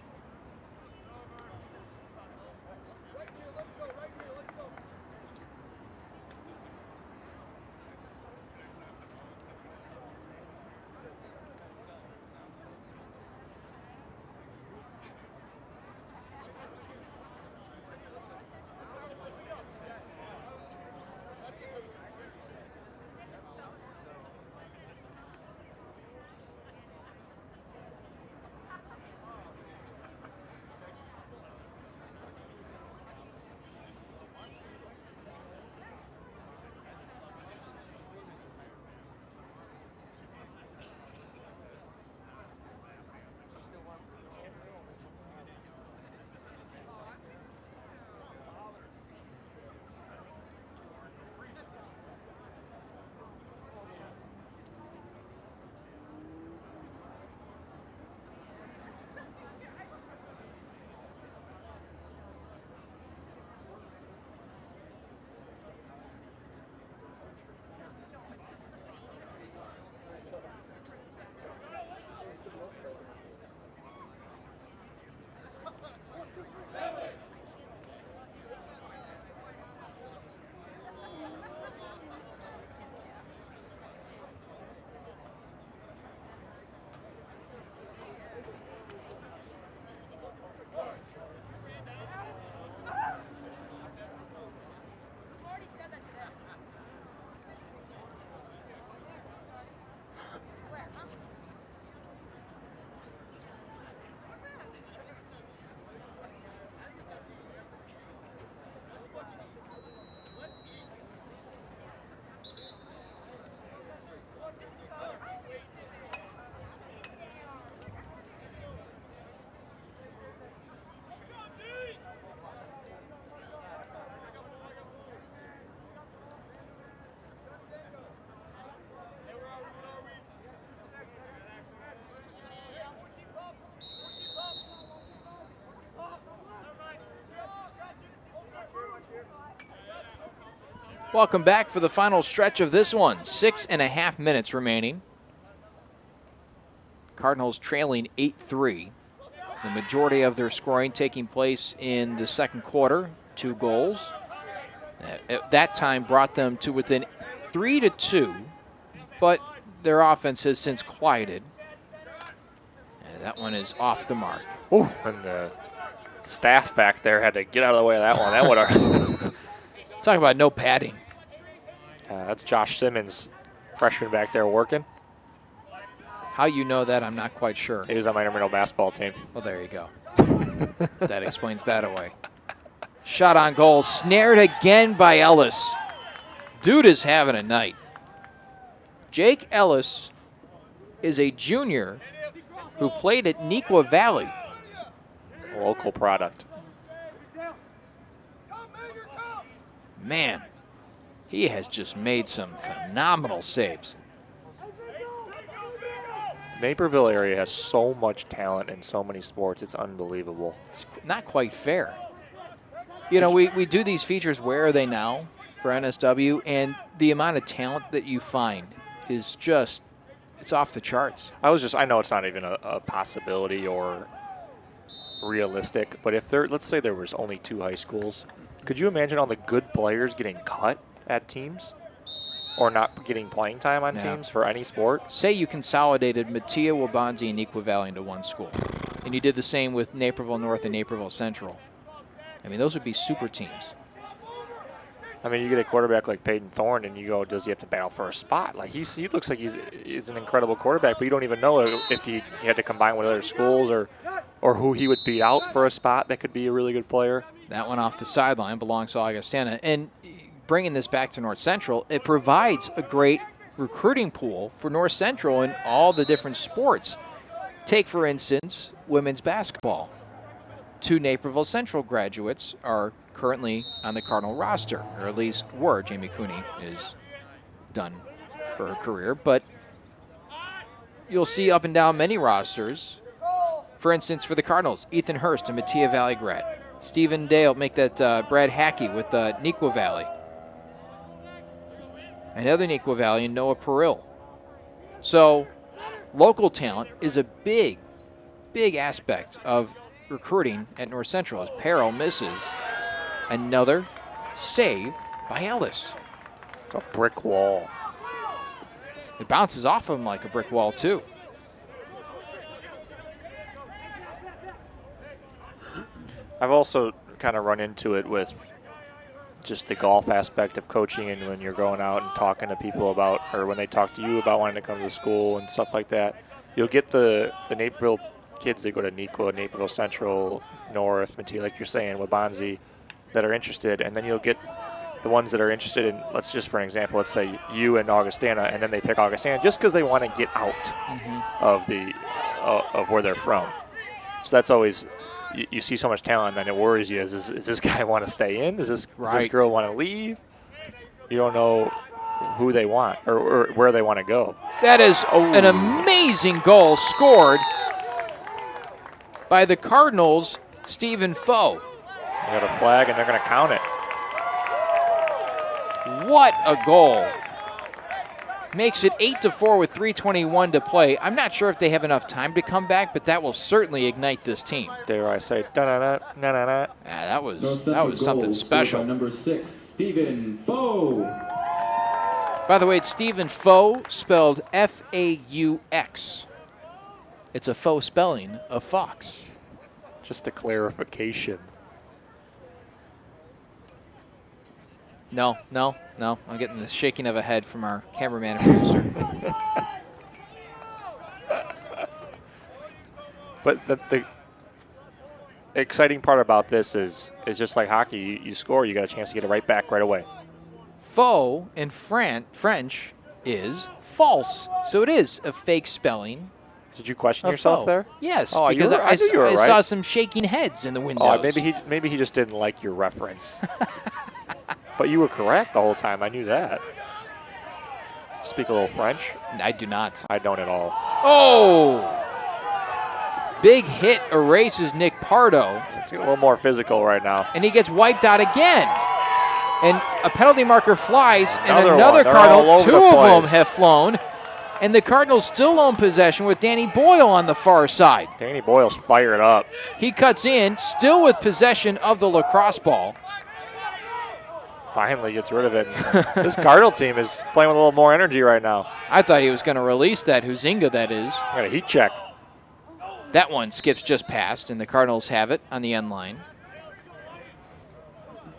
Welcome back for the final stretch of this one. 6.5 minutes remaining. Cardinals trailing 8-3. The majority of their scoring taking place in the second quarter, 2 goals. At that time brought them to within 3-2, but their offense has since quieted. And that one is off the mark. Ooh, and the staff back there had to get out of the way of that one. That would have. Talk about no padding. That's Josh Simmons freshman back there working. How you know that, I'm not quite sure. He was on my intramural basketball team. Well, there you go. That explains that away. Shot on goal, snared again by Ellis. Dude is having a night. Jake Ellis is a junior who played at Neuqua Valley. Local product. Man, he has just made some phenomenal saves. The Naperville area has so much talent in so many sports. It's unbelievable. It's not quite fair. You know, we do these features, Where Are They Now, for NSW, and the amount of talent that you find is just, it's off the charts. I know it's not even a possibility or realistic, but if there, let's say there was only 2 high schools, could you imagine all the good players getting cut at teams or not getting playing time on teams for any sport? Say you consolidated Mattia, Wabanzi, and Neuqua Valley into one school, and you did the same with Naperville North and Naperville Central. I mean, those would be super teams. I mean, you get a quarterback like Peyton Thorne, and you go, does he have to battle for a spot? Like he looks like he's an incredible quarterback, but you don't even know if he had to combine with other schools or who he would beat out for a spot that could be a really good player. That one off the sideline belongs to Augustana. And bringing this back to North Central, it provides a great recruiting pool for North Central in all the different sports. Take, for instance, women's basketball. 2 Naperville Central graduates are currently on the Cardinal roster, or at least were. Jamie Cooney is done for her career, but you'll see up and down many rosters. For instance, for the Cardinals, Ethan Hurst, a Mattia Valley grad. Stephen Dale, make that Brad Hackey with Neuqua Valley. Another Neuqua Valley, and Noah Perill. So local talent is a big, big aspect of recruiting at North Central as Peril misses another save by Ellis. It's a brick wall. It bounces off of him like a brick wall, too. I've also kind of run into it with just the golf aspect of coaching, and when you're going out and talking to people about, or when they talk to you about wanting to come to school and stuff like that, you'll get the Naperville kids that go to Neuqua, Naperville Central, North, Mattia, like you're saying, Wabanzi, that are interested, and then you'll get the ones that are interested in, let's just for an example, let's say you and Augustana, and then they pick Augustana just because they want to get out of where they're from. So that's always, you see so much talent, and then it worries you. Does this guy want to stay in? Does this girl want to leave? You don't know who they want or where they want to go. That is an amazing goal scored by the Cardinals' Stephen Foe. They got a flag, and they're going to count it. What a goal. Makes it 8-4 with 3:21 to play. I'm not sure if they have enough time to come back, but that will certainly ignite this team. Dare I say, da-da-da, na-na-na. Yeah, that was something special. Number 6, Stephen Foe. By the way, it's Stephen Foe, spelled F-A-U-X. It's a faux spelling of Fox. Just a clarification. No. I'm getting the shaking of a head from our cameraman and producer. But the exciting part about this is just like hockey. You score, you got a chance to get it right back right away. Faux in French is false. So it is a fake spelling. Did you question yourself there? Yes, oh, because I knew you were right. I saw some shaking heads in the windows. Oh, maybe he just didn't like your reference. But you were correct the whole time. I knew that. Speak a little French? I do not. I don't at all. Oh! Big hit erases Nick Pardo. It's getting a little more physical right now. And he gets wiped out again. And a penalty marker flies, and Another another one. Cardinal. 2 of them place. have flown. And the Cardinals still own possession with Danny Boyle on the far side. Danny Boyle's fired up. He cuts in, still with possession of the lacrosse ball. Finally gets rid of it. This Cardinal team is playing with a little more energy right now. I thought he was going to release that, Huizinga that is. Got a heat check. That one skips just past, and the Cardinals have it on the end line.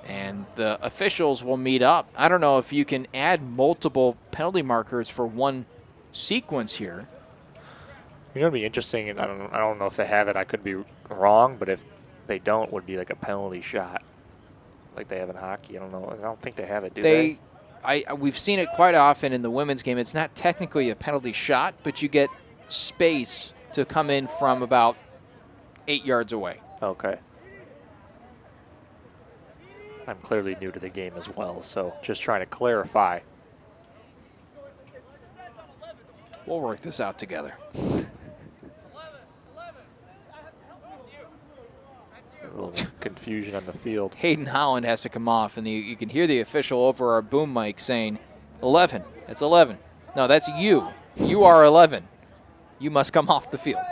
And the officials will meet up. I don't know if you can add multiple penalty markers for one sequence here. You know, it'd be interesting, and I don't know if they have it. I could be wrong, but if they don't, would be like a penalty shot, like they have in hockey. I don't know. I don't think they have it. Do they? We've seen it quite often in the women's game. It's not technically a penalty shot, but you get space to come in from about 8 yards away. Okay. I'm clearly new to the game as well, so just trying to clarify. We'll work this out together. A little confusion on the field. Hayden Holland has to come off, and you can hear the official over our boom mic saying, 11. It's 11. No, that's you. You are 11. You must come off the field.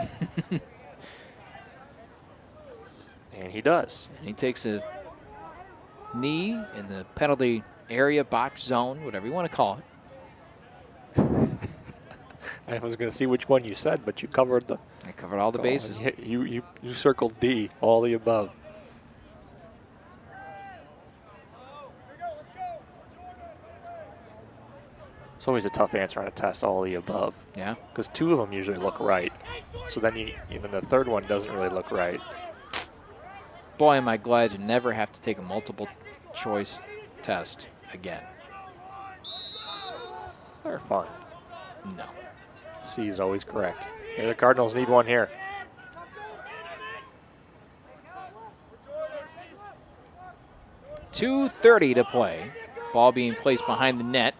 And he does. And he takes a knee in the penalty area, box zone, whatever you want to call it. I was going to see which one you said, but you covered the. I covered all the bases. You circled D, all the above. It's always a tough answer on a test, all the above. Yeah. Because 2 of them usually look right. So then then the third one doesn't really look right. Boy, am I glad to never have to take a multiple choice test again. They're fun. No. C is always correct. Yeah, the Cardinals need one here. .230 to play. Ball being placed behind the net.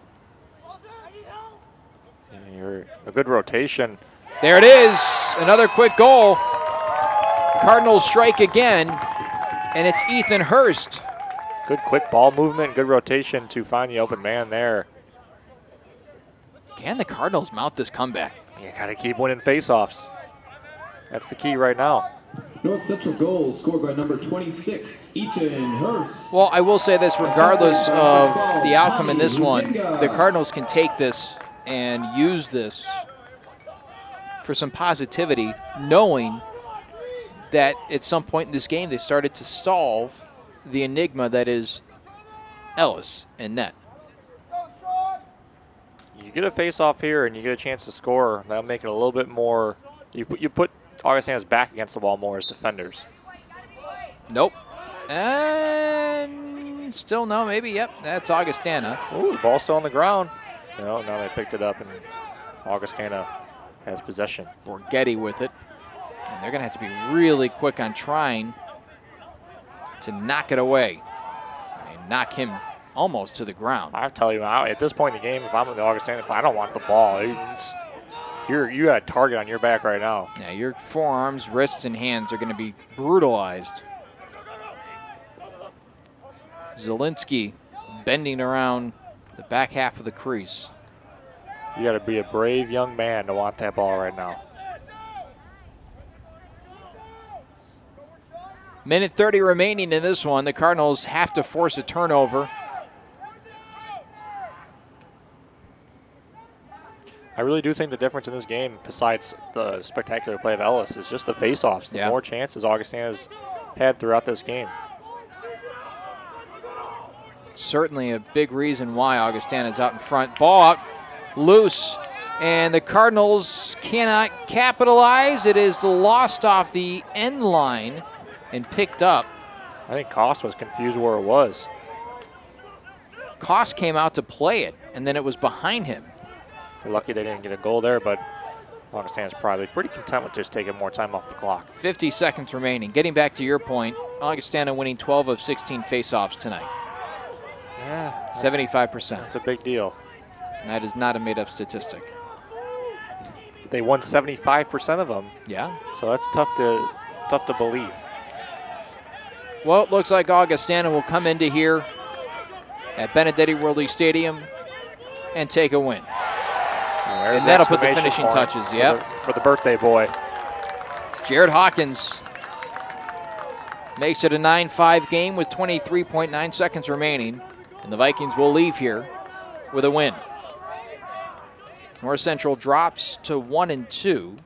Yeah, a good rotation. There it is. Another quick goal. Cardinals strike again, and it's Ethan Hurst. Good quick ball movement, good rotation to find the open man there. Can the Cardinals mount this comeback? You got to keep winning faceoffs. That's the key right now. North Central goal scored by number 26, Ethan Hurst. Well, I will say this, regardless of the outcome in this one, the Cardinals can take this and use this for some positivity, knowing that at some point in this game they started to solve the enigma that is Ellis and net. You get a face-off here and you get a chance to score. That'll make it a little bit more. You put Augustana's back against the wall more as defenders. Nope. And still no, maybe, yep, that's Augustana. Ooh, the ball's still on the ground. No, now they picked it up and Augustana has possession. Borghetti with it. And they're going to have to be really quick on trying to knock it away and knock him almost to the ground. I tell you, at this point in the game, if I'm the Augustana, I don't want the ball. You got a target on your back right now. Yeah, your forearms, wrists, and hands are going to be brutalized. Zielinski bending around the back half of the crease. You got to be a brave young man to want that ball right now. Minute 30 remaining in this one. The Cardinals have to force a turnover. I really do think the difference in this game, besides the spectacular play of Ellis, is just the face-offs. The more chances Augustana's had throughout this game. Certainly a big reason why Augustana's out in front. Ball out, loose, and the Cardinals cannot capitalize. It is lost off the end line and picked up. I think Cost was confused where it was. Cost came out to play it, and then it was behind him. They're lucky they didn't get a goal there, but Augustana's probably pretty content with just taking more time off the clock. 50 seconds remaining. Getting back to your point, Augustana winning 12 of 16 faceoffs tonight. Yeah, 75%. That's a big deal. And that is not a made-up statistic. They won 75% of them. Yeah. So that's tough to believe. Well, it looks like Augustana will come into here at Benedetti Worldly Stadium and take a win. And that'll put the finishing touches, for the birthday boy. Jared Hawkins makes it a 9-5 game with 23.9 seconds remaining, and the Vikings will leave here with a win. North Central drops to 1-2,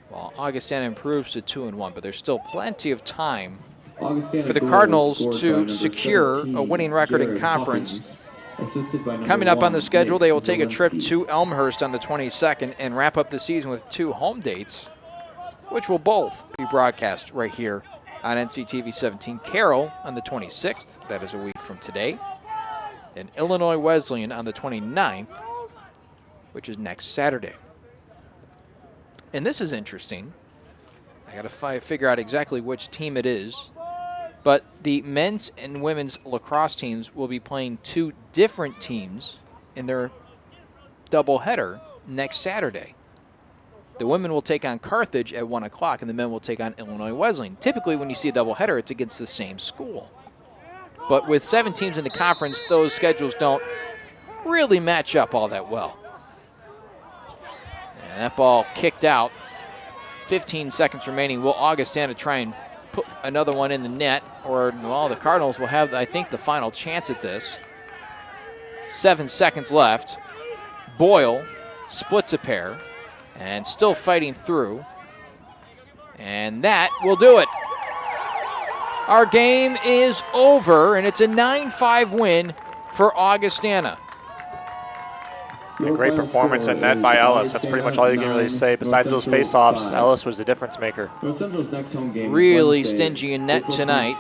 while Augustana improves to 2-1, but there's still plenty of time Augustana for the goals Cardinals scored by to number secure 17, a winning record in Jared conference. Huffings, assisted by number Coming up on the 1, schedule, Nick they will take a trip Zielinski. to Elmhurst on the 22nd and wrap up the season with 2 home dates, which will both be broadcast right here on NCTV 17. Carroll on the 26th, that is a week from today, and Illinois Wesleyan on the 29th, which is next Saturday. And this is interesting. I got to figure out exactly which team it is. But the men's and women's lacrosse teams will be playing 2 different teams in their doubleheader next Saturday. The women will take on Carthage at 1 o'clock, and the men will take on Illinois Wesleyan. Typically, when you see a doubleheader, it's against the same school. But with 7 teams in the conference, those schedules don't really match up all that well. And that ball kicked out. 15 seconds remaining. Will Augustana try and put another one in the net? Or, well, the Cardinals will have, I think, the final chance at this. 7 seconds left. Boyle splits a pair and still fighting through. And that will do it. Our game is over, and it's a 9-5 win for Augustana. A great performance in net by Ellis. That's pretty much all you can really say. Besides those face-offs, Ellis was the difference maker. Really stingy in net tonight.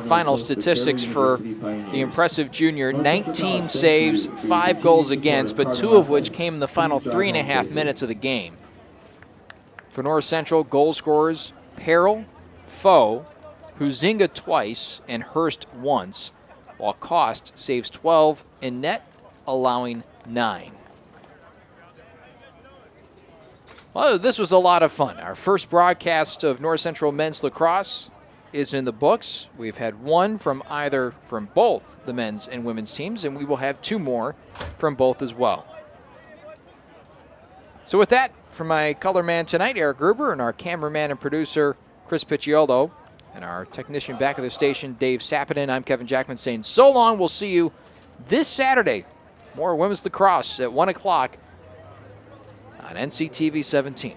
Final statistics for the impressive junior: 19 saves, 5 goals against, but 2 of which came in the final 3.5 minutes of the game. For North Central, goal scorers: Peril, Foe, Huizinga twice, and Hurst once, while Cost saves 12 in net, allowing 9. Well, this was a lot of fun. Our first broadcast of North Central men's lacrosse is in the books. We've had one from both the men's and women's teams, and we will have 2 more from both as well. So with that, from my color man tonight, Eric Gruber, and our cameraman and producer, Chris Piccioldo, and our technician back of the station, Dave Sappinen, I'm Kevin Jackman saying so long. We'll see you this Saturday. More women's lacrosse at 1 o'clock on NCTV 17.